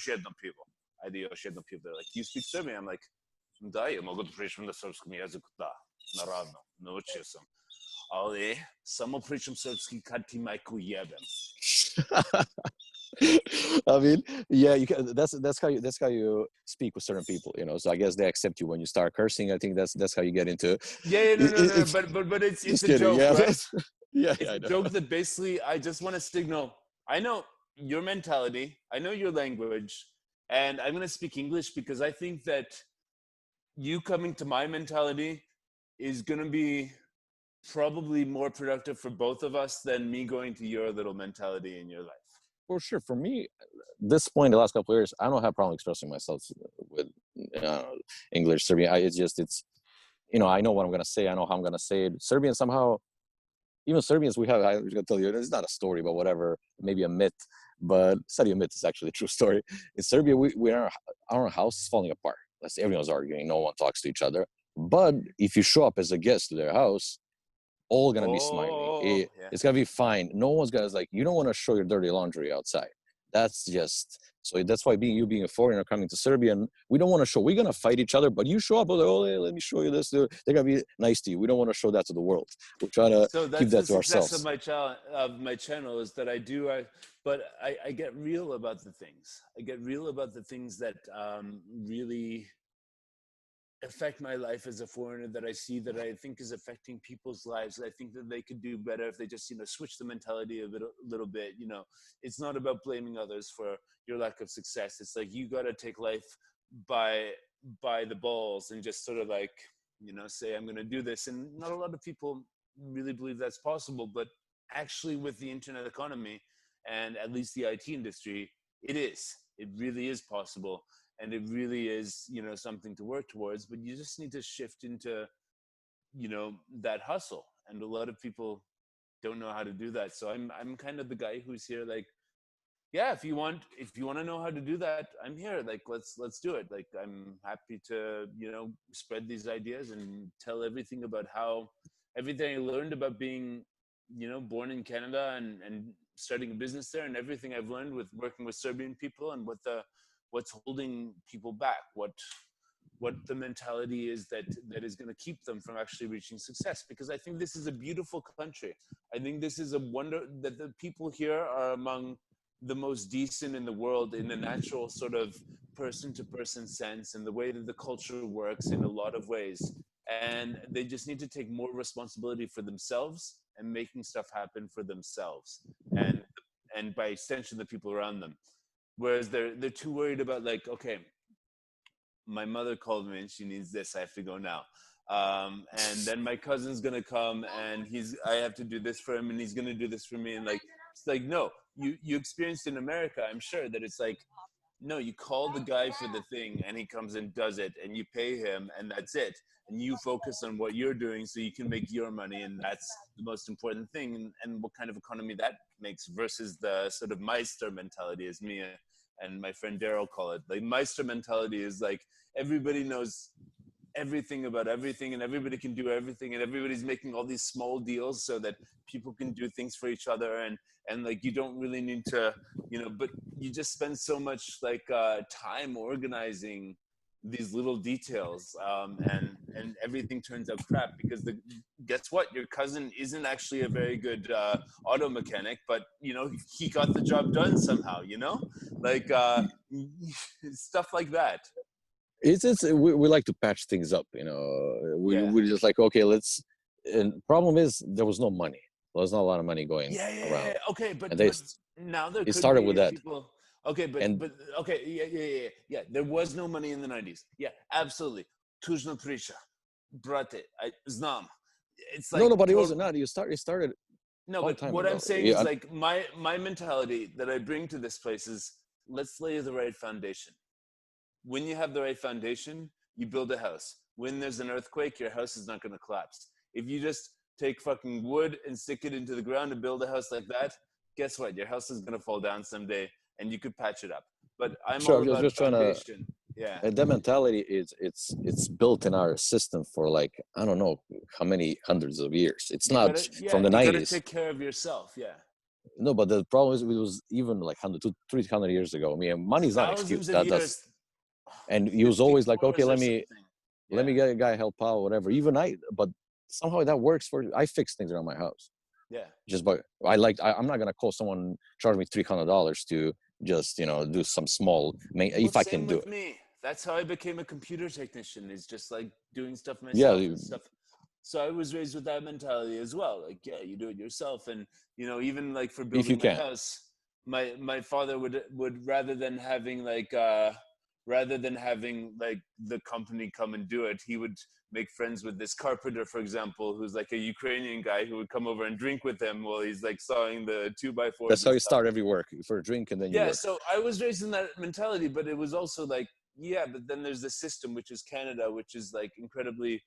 jedno pivo. Ajde još jedno pivo. They're like, you speak Serbian? I'm like, da, ja mogu da pričam na srpskom jeziku, da, naravno, naučio sam. Ali samo pričam srpski kad ti majku jebem. I mean, yeah, you can, that's how you speak with certain people, you know. So I guess they accept you when you start cursing. I think that's how you get into. Yeah, no. But it's a kidding, joke, yeah. right? Yeah, it's I a know. joke that basically I just want to signal. I know your mentality. I know your language, and I'm going to speak English because I think that you coming to my mentality is going to be probably more productive for both of us than me going to your little mentality in your life. For sure. For me, this point, the last couple of years, I don't have problem expressing myself with English, Serbian. It's, you know, I know what I'm gonna say. I know how I'm gonna say it. Serbian somehow, even Serbians, I was gonna tell you, it's not a story, but whatever, maybe a myth. But it's not a myth. It's actually a true story. In Serbia, our house is falling apart. Everyone's arguing. No one talks to each other. But if you show up as a guest to their house, all gonna be smiling. It's gonna be fine. No one's gonna you don't want to show your dirty laundry outside. That's just, so that's why being a foreigner coming to Serbia, and we don't want to show, we're going to fight each other, but you show up, oh, hey, let me show you this. They're going to be nice to you. We don't want to show that to the world. We're trying to So keep that's that the to success ourselves. of my channel is that I get real about the things. I get real about the things that really affect my life as a foreigner, that I see, that I think is affecting people's lives. I think that they could do better if they just, switch the mentality a little bit. It's not about blaming others for your lack of success. It's like, you got to take life by the balls and just sort of like, say, I'm going to do this. And not a lot of people really believe that's possible, but actually with the internet economy and at least the IT industry, it really is possible. And it really is, something to work towards, but you just need to shift into, that hustle. And a lot of people don't know how to do that. So I'm kind of the guy who's here, like, yeah, if you want to know how to do that, I'm here. Like, let's do it. Like, I'm happy to, spread these ideas and tell everything about everything I learned about being, born in Canada and starting a business there, and everything I've learned with working with Serbian people, and what's holding people back, what the mentality is that is going to keep them from actually reaching success. Because I think this is a beautiful country. I think this is a wonder that the people here are among the most decent in the world, in a natural sort of person-to-person sense, and the way that the culture works in a lot of ways. And they just need to take more responsibility for themselves and making stuff happen for themselves, and by extension the people around them. Whereas they're too worried about, like, okay, my mother called me and she needs this, I have to go now. And then my cousin's gonna come and I have to do this for him, and he's gonna do this for me. And like, it's like, no, you experienced in America, I'm sure, that it's like, no, you call the guy for the thing and he comes and does it, and you pay him, and that's it. And you focus on what you're doing so you can make your money, and that's the most important thing. And what kind of economy that makes versus the sort of Meister mentality, as me and my friend Daryl call it. Like, Meister mentality is like, everybody knows everything about everything, and everybody can do everything, and everybody's making all these small deals so that people can do things for each other, and like, you don't really need to, but you just spend so much like time organizing these little details, and everything turns out crap because guess what, your cousin isn't actually a very good auto mechanic, but he got the job done somehow, like stuff like that. We like to patch things up, we're just like, okay, and problem is there was no money. There was not a lot of money going around. Okay, but now there it could started be with that. people. Okay, but okay, yeah. There was no money in the 90s. Yeah, absolutely. Tužna priča, brate. I znam. It's like, no, but it wasn't not. It started. No, but what I'm saying is, like, my mentality that I bring to this place is, let's lay the right foundation. When you have the right foundation, you build a house. When there's an earthquake, your house is not going to collapse. If you just take fucking wood and stick it into the ground and build a house like that, guess what? Your house is going to fall down someday, and you could patch it up. But I'm all about foundation. Yeah. And that mentality it's built in our system for, like, I don't know how many hundreds of years. It's not from the 90s. You gotta take care of yourself. Yeah. No, but the problem is, it was even like 100 to 300 years ago. I mean, money's not an excuse. And he was always like, okay, let me get a guy help out, whatever. But somehow that works I fix things around my house. Yeah. I'm not gonna call someone, charge me $300 to just do some small if I can do it. Me. That's how I became a computer technician, is just like doing stuff myself and stuff. So I was raised with that mentality as well. Like, yeah, you do it yourself. And even like for building my house, my father would rather than having like the company come and do it, he would make friends with this carpenter, for example, who's like a Ukrainian guy who would come over and drink with him while he's like sawing the 2x4s. That's how you start every work, for a drink, and then you work. So I was raised in that mentality, but it was also like, but then there's the system, which is Canada, which is like incredibly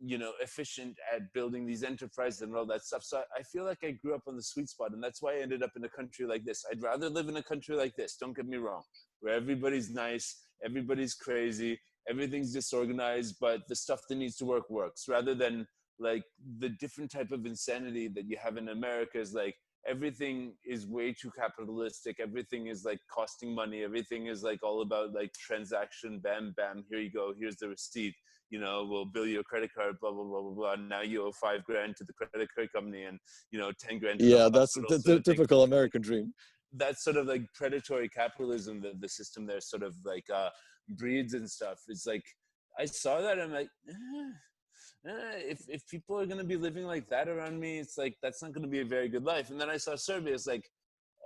efficient at building these enterprises and all that stuff. So I feel like I grew up on the sweet spot, and that's why I ended up in a country like this. I'd rather live in a country like this, don't get me wrong, where everybody's nice, everybody's crazy, everything's disorganized, but the stuff that needs to work works, rather than like the different type of insanity that you have in America is like, everything is way too capitalistic. Everything is like costing money. Everything is like all about like transaction. Bam, bam. Here you go. Here's the receipt. You know, we'll bill you a credit card. Blah blah blah blah blah. Now you owe $5,000 to the credit card company, and you know, 10 grand to the Yeah, that's hospital. the typical American dream. That's sort of like predatory capitalism that the system there sort of like breeds and stuff. It's like I saw that, I'm like, if people are going to be living like that around me, it's like that's not going to be a very good life. And then I saw Serbia. It's like,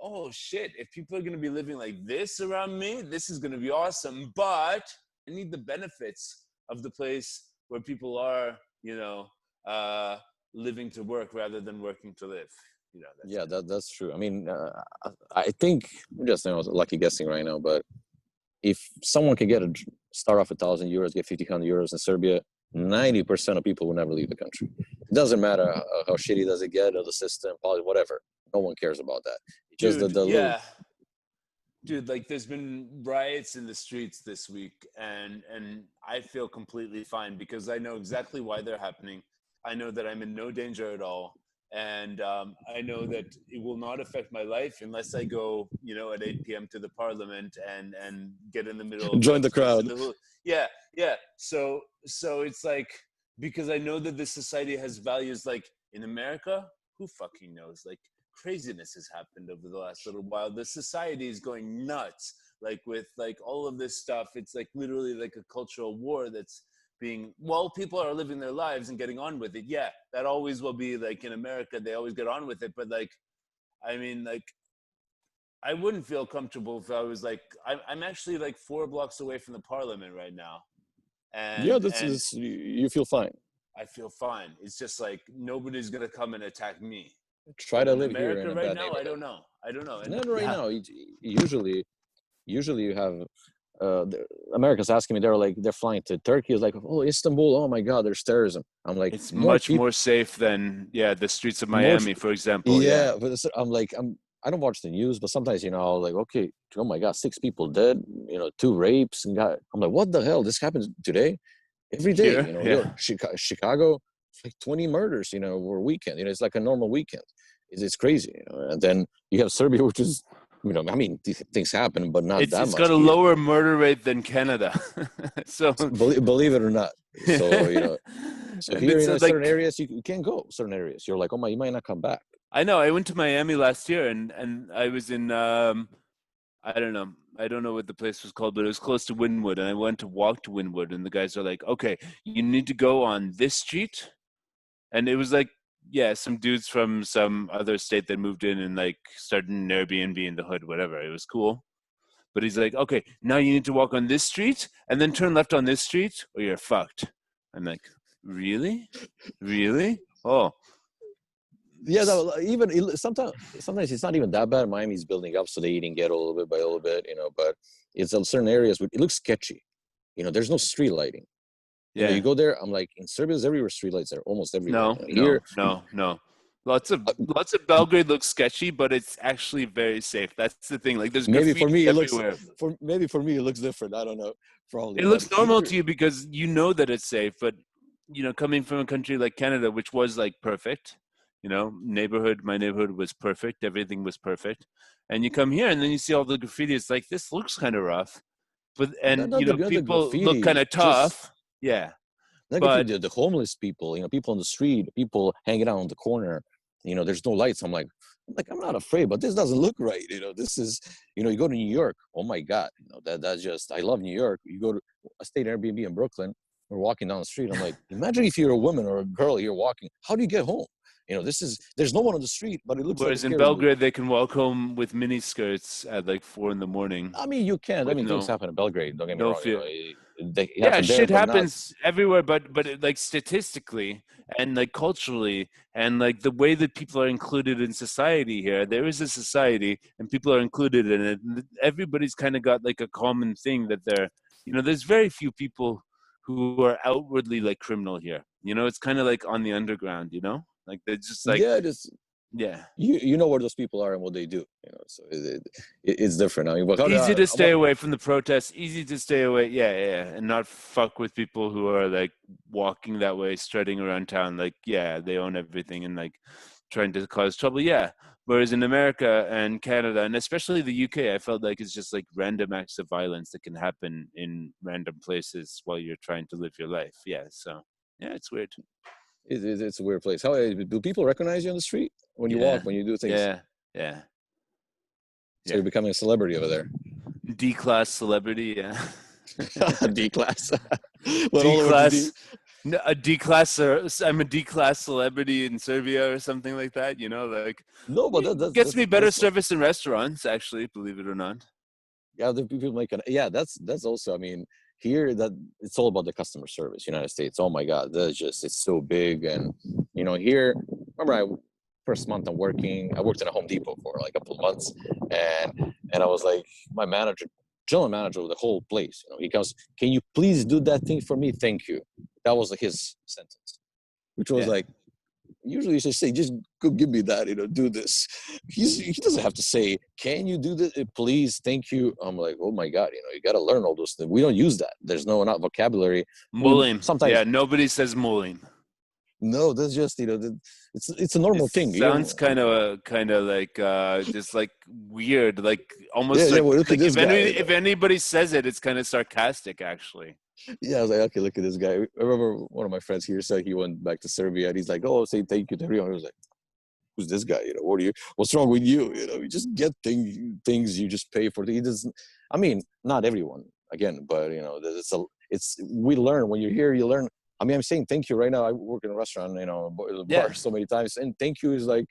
oh shit, if people are going to be living like this around me, this is going to be awesome. But I need the benefits of the place where people are, you know, living to work rather than working to live. You know, That's true. I mean, I think I'm just lucky guessing right now, but if someone can start off €1,000, get 1,500 euros in Serbia, 90% of people will never leave the country. It doesn't matter how shitty does it get, or the system, politics, whatever. No one cares about that. Just dude, the little... Dude, like there's been riots in the streets this week, and I feel completely fine because I know exactly why they're happening. I know that I'm in no danger at all. And I know that it will not affect my life unless I go, you know, at 8 p.m. to the parliament and get in the middle of join the crowd. Yeah. So it's like, because I know that this society has values. Like in America, who fucking knows? Like craziness has happened over the last little while. The society is going nuts. Like with like all of this stuff, it's like literally like a cultural war that's being, well, people are living their lives and getting on with it. Yeah, that always will be like in America, they always get on with it. But like, I mean, like, I wouldn't feel comfortable if I was like, I'm actually like 4 blocks away from the parliament right now. And yeah, you feel fine. I feel fine. It's just like, nobody's going to come and attack me. Try to live America here in a right bad now, neighborhood. I don't know. And, not right now. Usually you have... Americans asking me, they're flying to Turkey. It's like, oh, Istanbul, oh my God, there's terrorism. I'm like, it's much more safe than the streets of Miami, for example. But I'm like, I don't watch the news, but sometimes, you know, like, okay, oh my God, 6 people dead, you know, 2 rapes, and I'm like, what the hell? This happens today, every day. Here? You know, Chicago, it's like 20 murders, you know, or weekend. You know, it's like a normal weekend. It's crazy, you know. And then you have Serbia, which is, you know, I mean, things happen, but not that much. It's got a lower murder rate than Canada. So believe it or not. So, you know, so here, you know, like, certain areas you can't go. Certain areas, you're like, oh my, you might not come back. I know. I went to Miami last year, and I was in I don't know what the place was called, but it was close to Wynwood, and I went to walk to Wynwood, and the guys are like, okay, you need to go on this street, and it was like, yeah, some dudes from some other state that moved in and like started an Airbnb in the hood, whatever. It was cool. But he's like, okay, now you need to walk on this street and then turn left on this street or you're fucked. I'm like, really? Really? Oh. Yeah, even sometimes it's not even that bad. Miami's building up, so they eating ghetto a little bit by a little bit, you know, but it's in certain areas where it looks sketchy. You know, there's no street lighting. Yeah, you know, you go there. I'm like, in Serbia, there's everywhere streetlights there, almost everywhere. No. Lots of Belgrade looks sketchy, but it's actually very safe. That's the thing. Like, there's maybe for me everywhere. Maybe for me it looks different. I don't know. Probably it looks normal to you because you know that it's safe. But you know, coming from a country like Canada, which was like perfect, you know, my neighborhood was perfect. Everything was perfect. And you come here and then you see all the graffiti. It's like, this looks kind of rough. But you know, people look kind of tough. Yeah. But the homeless people, you know, people on the street, people hanging out on the corner, you know, there's no lights. I'm like, I'm not afraid, but this doesn't look right. You know, this is, you know, you go to New York. Oh my God. You know, that's just, I love New York. You go to a state Airbnb in Brooklyn. We're walking down the street. I'm like, imagine if you're a woman or a girl, you're walking. How do you get home? You know, there's no one on the street, but it looks whereas like in Belgrade, they can walk home with mini skirts at like 4 a.m. I mean, you can. I mean, things happen in Belgrade. Don't get me wrong. Fear. You know, shit happens everywhere, but like statistically and like culturally and like the way that people are included in society here, there is a society and people are included in it. And everybody's kind of got like a common thing that you know, there's very few people who are outwardly like criminal here. You know, it's kind of like on the underground, you know? Like they're just like you know where those people are and what they do, you know, so it's different. I mean, easy to stay away from the protests, easy to stay away, and not fuck with people who are like walking that way, strutting around town, like they own everything and like trying to cause trouble, Whereas in America and Canada, and especially the UK, I felt like it's just like random acts of violence that can happen in random places while you're trying to live your life. Yeah, so yeah, it's weird. It's a weird place. How do people recognize you on the street when you walk, when you do things? Yeah. So you're becoming a celebrity over there. D-class celebrity, yeah. D-class. But all over D-class. No, a D-class. I'm a D-class celebrity in Serbia or something like that. You know, like no, but gets me better service in restaurants. Actually, believe it or not. Yeah, the people make an that's also. I mean, here that it's all about the customer service. United States. Oh my God, it's so big, and here. Remember, first month I worked in a Home Depot for like a couple of months, and I was like, my general manager of the whole place. He goes, "Can you please do that thing for me? Thank you." That was his sentence, which was like, usually you should say, "Just go give me that, do this." He doesn't have to say, "Can you do this, please? Thank you." I'm like, oh my God, you got to learn all those things. We don't use that. There's not vocabulary. Mulim. Sometimes, yeah, nobody says mulim. No, that's just it's a normal thing. Sounds kind of like just like weird, like almost well, look at this guy, if anybody says it, it's kind of sarcastic, actually. Yeah, I was like, okay, look at this guy. I remember one of my friends here said he went back to Serbia, and he's like, "Oh, say thank you to everyone." I was like, "Who's this guy? What's wrong with you? You just get things you just pay for." He doesn't. I mean, not everyone, again, but we learn when you're here. You learn. I mean, I'm saying thank you right now. I work in a restaurant, bar so many times, and thank you is like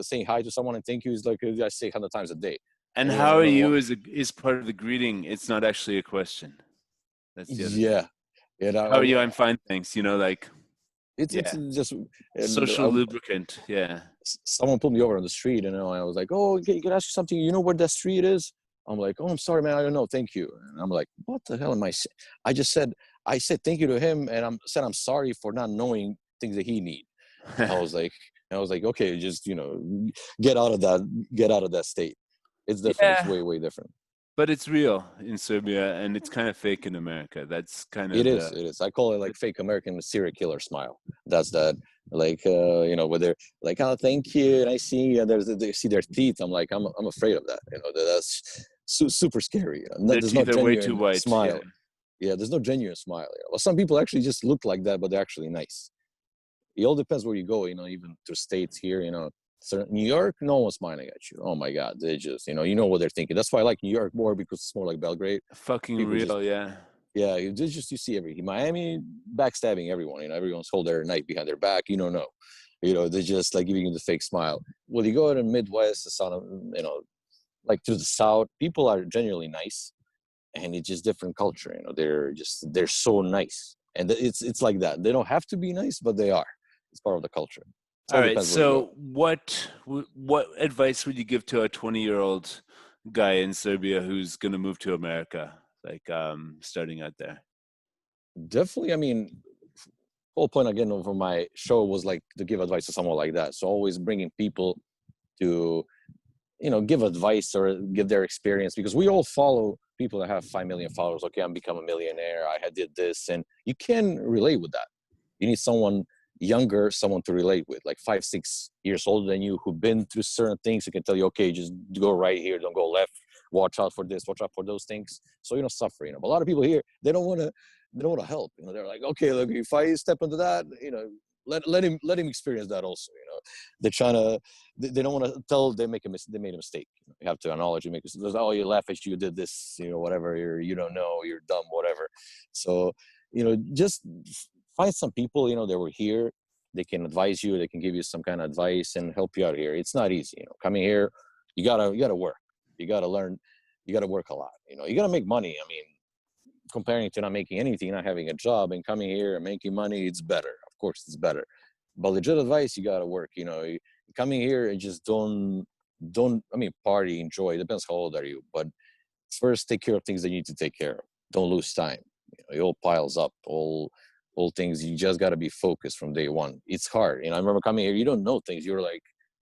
saying hi to someone, and thank you is like I say 100 times a day. And how are you is part of the greeting. It's not actually a question. That's the other thing. How are you? I'm fine, thanks. Like it's just social lubricant. Yeah. Someone pulled me over on the street, and I was like, "Oh, can I ask you something? You know where that street is?" I'm like, "Oh, I'm sorry, man. I don't know. Thank you." And I'm like, "What the hell am I saying?" I said thank you to him, and I'm sorry for not knowing things that he need. I was like, okay, just get out of that state. It's different. It's way, way different. But it's real in Serbia, and it's kind of fake in America. That's kind of it is. I call it like fake American serial killer smile. That's that, like where they're like, "Oh, thank you," and I see they see their teeth. I'm like, I'm afraid of that. That's super scary. Their teeth are way too white. Smile. Yeah, there's no genuine smile. Well, some people actually just look like that, but they're actually nice. It all depends where you go. Even to states here. So New York, no one's smiling at you. Oh my God, they just, what they're thinking. That's why I like New York more, because it's more like Belgrade. Fucking people real, yeah. Yeah, you see everything. Miami, backstabbing everyone. Everyone's hold their knife behind their back. You don't know. They're just like giving you the fake smile. Well, you go to the Midwest, the South, like to the South, people are genuinely nice, and it's just different culture. They're so nice, and it's like that. They don't have to be nice, but they are. It's part of the culture. All right. So what advice would you give to a 20-year-old guy in Serbia who's going to move to America, like starting out there? Definitely. I mean, whole point again over my show was like to give advice to someone like that. So always bringing people to, give advice or give their experience, because we all follow people that have 5 million followers. Okay, I'm become a millionaire. I did this, and you can relate with that. You need someone younger, someone to relate with, like 5-6 years older than you, who've been through certain things, who can tell you, okay, just go right here, don't go left, watch out for this, watch out for those things, so you don't suffer. But a lot of people here, they don't want to help. They're like, okay, look, if I step into that, let him experience that also. They're trying to, they don't want to tell they made a mistake. You have to acknowledge you make a mistake. Oh, you laugh at you did this, whatever, you don't know, you're dumb, whatever. So just find some people, that were here. They can advise you. They can give you some kind of advice and help you out here. It's not easy, coming here. You gotta work. You gotta learn. You gotta work a lot. You gotta make money. I mean, comparing to not making anything, not having a job, and coming here and making money, it's better. Of course, it's better. But legit advice, you gotta work. Coming here and just don't. I mean, party, enjoy. It depends how old are you, but first take care of things that you need to take care of. Don't lose time. It all piles up. All things, you just got to be focused from day one. It's hard. I remember coming here, you don't know things. You're like,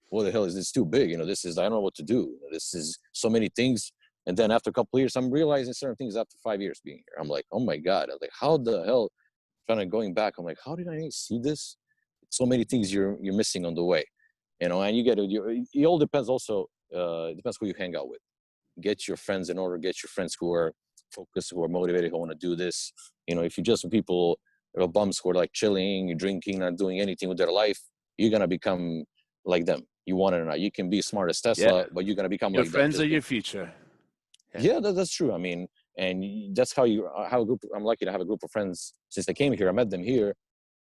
what the hell is this? Too big. This is, I don't know what to do. This is so many things. And then after a couple of years, I'm realizing certain things after 5 years being here. I'm like, oh my God. I'm like, how the hell, going back, I'm like, how did I see this? So many things you're missing on the way. you know, and you get it all depends also, it depends who you hang out with. Get your friends in order, get your friends who are focused, who are motivated, who want to do this. You know, if you just people, bums who are like chilling, drinking, not doing anything with their life, you're going to become like them. You want it or not. You can be smart as Yeah. Tesla, but you're going to become Your like them. friends are your future. Yeah, that's true. I mean, and that's how you have a group. I'm lucky to have a group of friends since I came here. I met them here.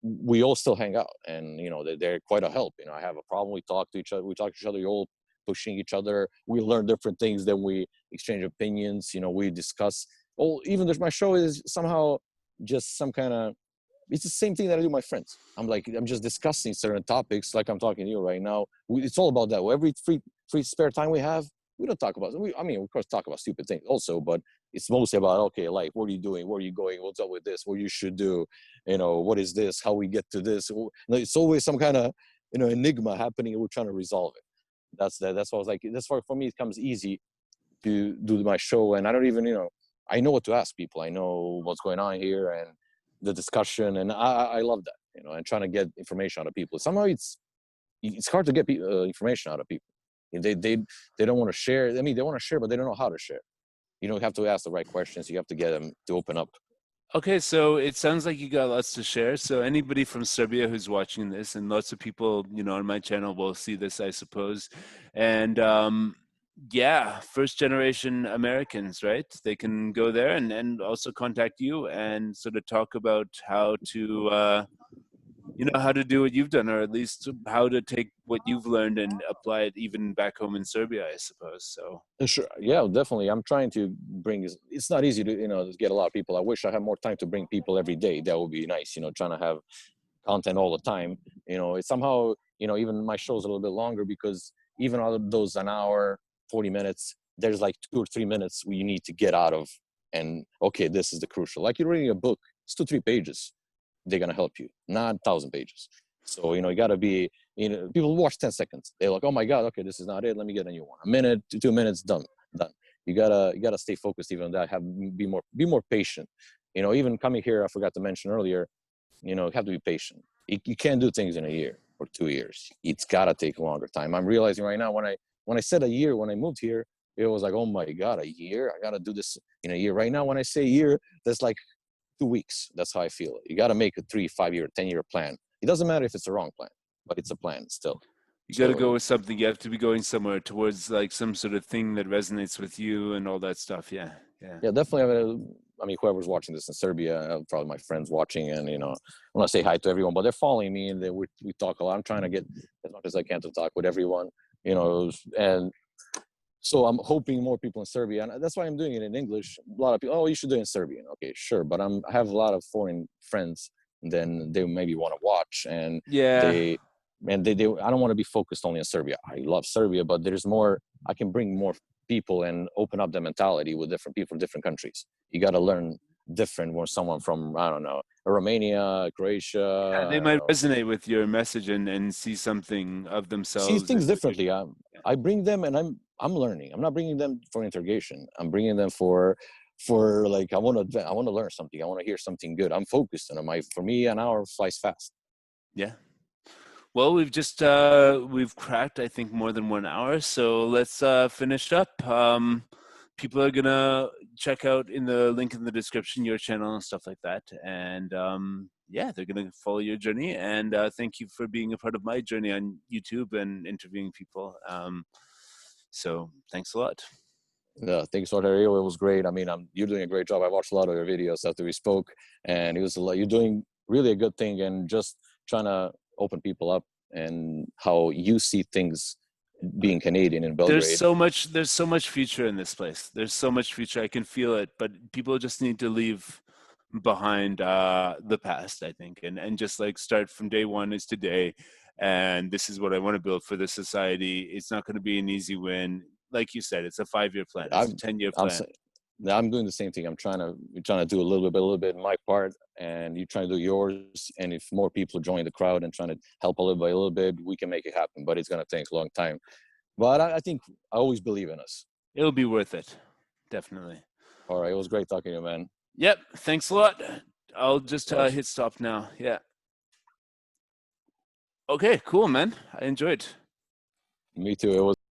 We all still hang out, and you know, they're quite a help. You know, I have a problem, we talk to each other. We talk to each other. We're all pushing each other. We learn different things. Then we exchange opinions. You know, we discuss. Oh, even though my show is somehow just some kind of. It's the same thing that I do with my friends. I'm just discussing certain topics, like I'm talking to you right now. It's all about that. Every free spare time we have, we don't talk about. I mean, of course, talk about stupid things also, but it's mostly about, okay, like, what are you doing? Where are you going? What's up with this? What you should do? You know, what is this? How we get to this? It's always some kind of, you know, enigma happening, and we're trying to resolve it. That's why I was like, that's why for me it comes easy to do my show, and I don't even, you know, I know what to ask people. I know what's going on here and the discussion, and I love that, you know, and trying to get information out of people. Somehow it's hard to get information out of people. They don't want to share. I mean, they want to share, but they don't know how to share. You don't have to ask the right questions. You have to get them to open up. Okay, so it sounds like you got lots to share. So anybody from Serbia who's watching this, and lots of people, you know, on my channel will see this, I suppose. And yeah, first generation Americans, right? They can go there and also contact you and sort of talk about how to you know, how to do what you've done, or at least how to take what you've learned and apply it even back home in Serbia, I suppose. So Sure, yeah, definitely. I'm trying to bring. It's not easy to, you know, get a lot of people. I wish I had more time to bring people every day. That would be nice. You know, trying to have content all the time. You know, it's somehow, you know, even my show's a little bit longer because even out of those an hour, 40 minutes, there's like 2 or 3 minutes you need to get out of. And okay, this is the crucial. Like you're reading a book, it's 2, 3 pages. They're gonna help you, not 1,000 pages. So, you know, you gotta be, you know, people watch 10 seconds. They're like, oh my God, okay, this is not it. Let me get a new one. A minute, 2 minutes, done. You gotta stay focused even on that. Be more patient. You know, even coming here, I forgot to mention earlier, you know, you have to be patient. You can't do things in a year or 2 years. It's gotta take a longer time. I'm realizing right now when I said a year when I moved here, it was like, oh my God, a year? I gotta do this in a year. Right now, when I say a year, that's like 2 weeks. That's how I feel. You got to make a 3, 5 year, 10-year plan. It doesn't matter if it's a wrong plan, but it's a plan still. you got to go So with something. You have to be going somewhere towards like some sort of thing that resonates with you and all that stuff. Yeah, yeah. yeah, definitely. I mean, whoever's watching this in Serbia, probably my friends watching, and you know, I want to say hi to everyone, but they're following me, and we talk a lot. I'm trying to get as much as I can to talk with everyone, you know, and so I'm hoping more people in Serbia, and that's why I'm doing it in English. A lot of people, oh, you should do it in Serbian. Okay, sure, but I have a lot of foreign friends, and then they maybe want to watch, and Yeah. they I don't want to be focused only on Serbia. I love Serbia, but there's more. I can bring more people and open up the mentality with different people from different countries. You got to learn different when someone from, I don't know, Romania, Yeah, Croatia, they I don't might know, resonate with your message and see something of see themselves things in what you're differently. doing. Yeah. I bring them, and I'm learning. I'm not bringing them for interrogation. I'm bringing them for like I want to learn something. I want to hear something good. I'm focused, and for me an hour flies fast. Yeah. Well, we've cracked, I think, more than 1 hour, so let's finish up. People are gonna check out in the link in the description your channel and stuff like that, and yeah, they're gonna follow your journey. And thank you for being a part of my journey on YouTube and interviewing people. So thanks a lot. Thanks for that, Ariel. It was great. I mean, you're doing a great job. I watched a lot of your videos after we spoke, and it was you're doing really a good thing, and just trying to open people up and how you see things being Canadian in Belgrade. There's so much future in this place. There's so much future. I can feel it, but people just need to leave behind the past, I think, and just like start from day one is today. And this is what I want to build for this society. It's not going to be an easy win. Like you said, it's a 5-year plan. It's a I'm 10-year I'm plan. I'm doing the same thing. We're trying to do a little bit my part, and you trying to do yours. And if more people join the crowd and trying to help a little by a little bit, we can make it happen. But it's gonna take a long time. But I think I always believe in us. It'll be worth it. Definitely. All right, it was great talking to you, man. Yep. Thanks a lot. I'll just Much. hit stop now. Yeah. Okay, cool, man. I enjoyed. Me too. It was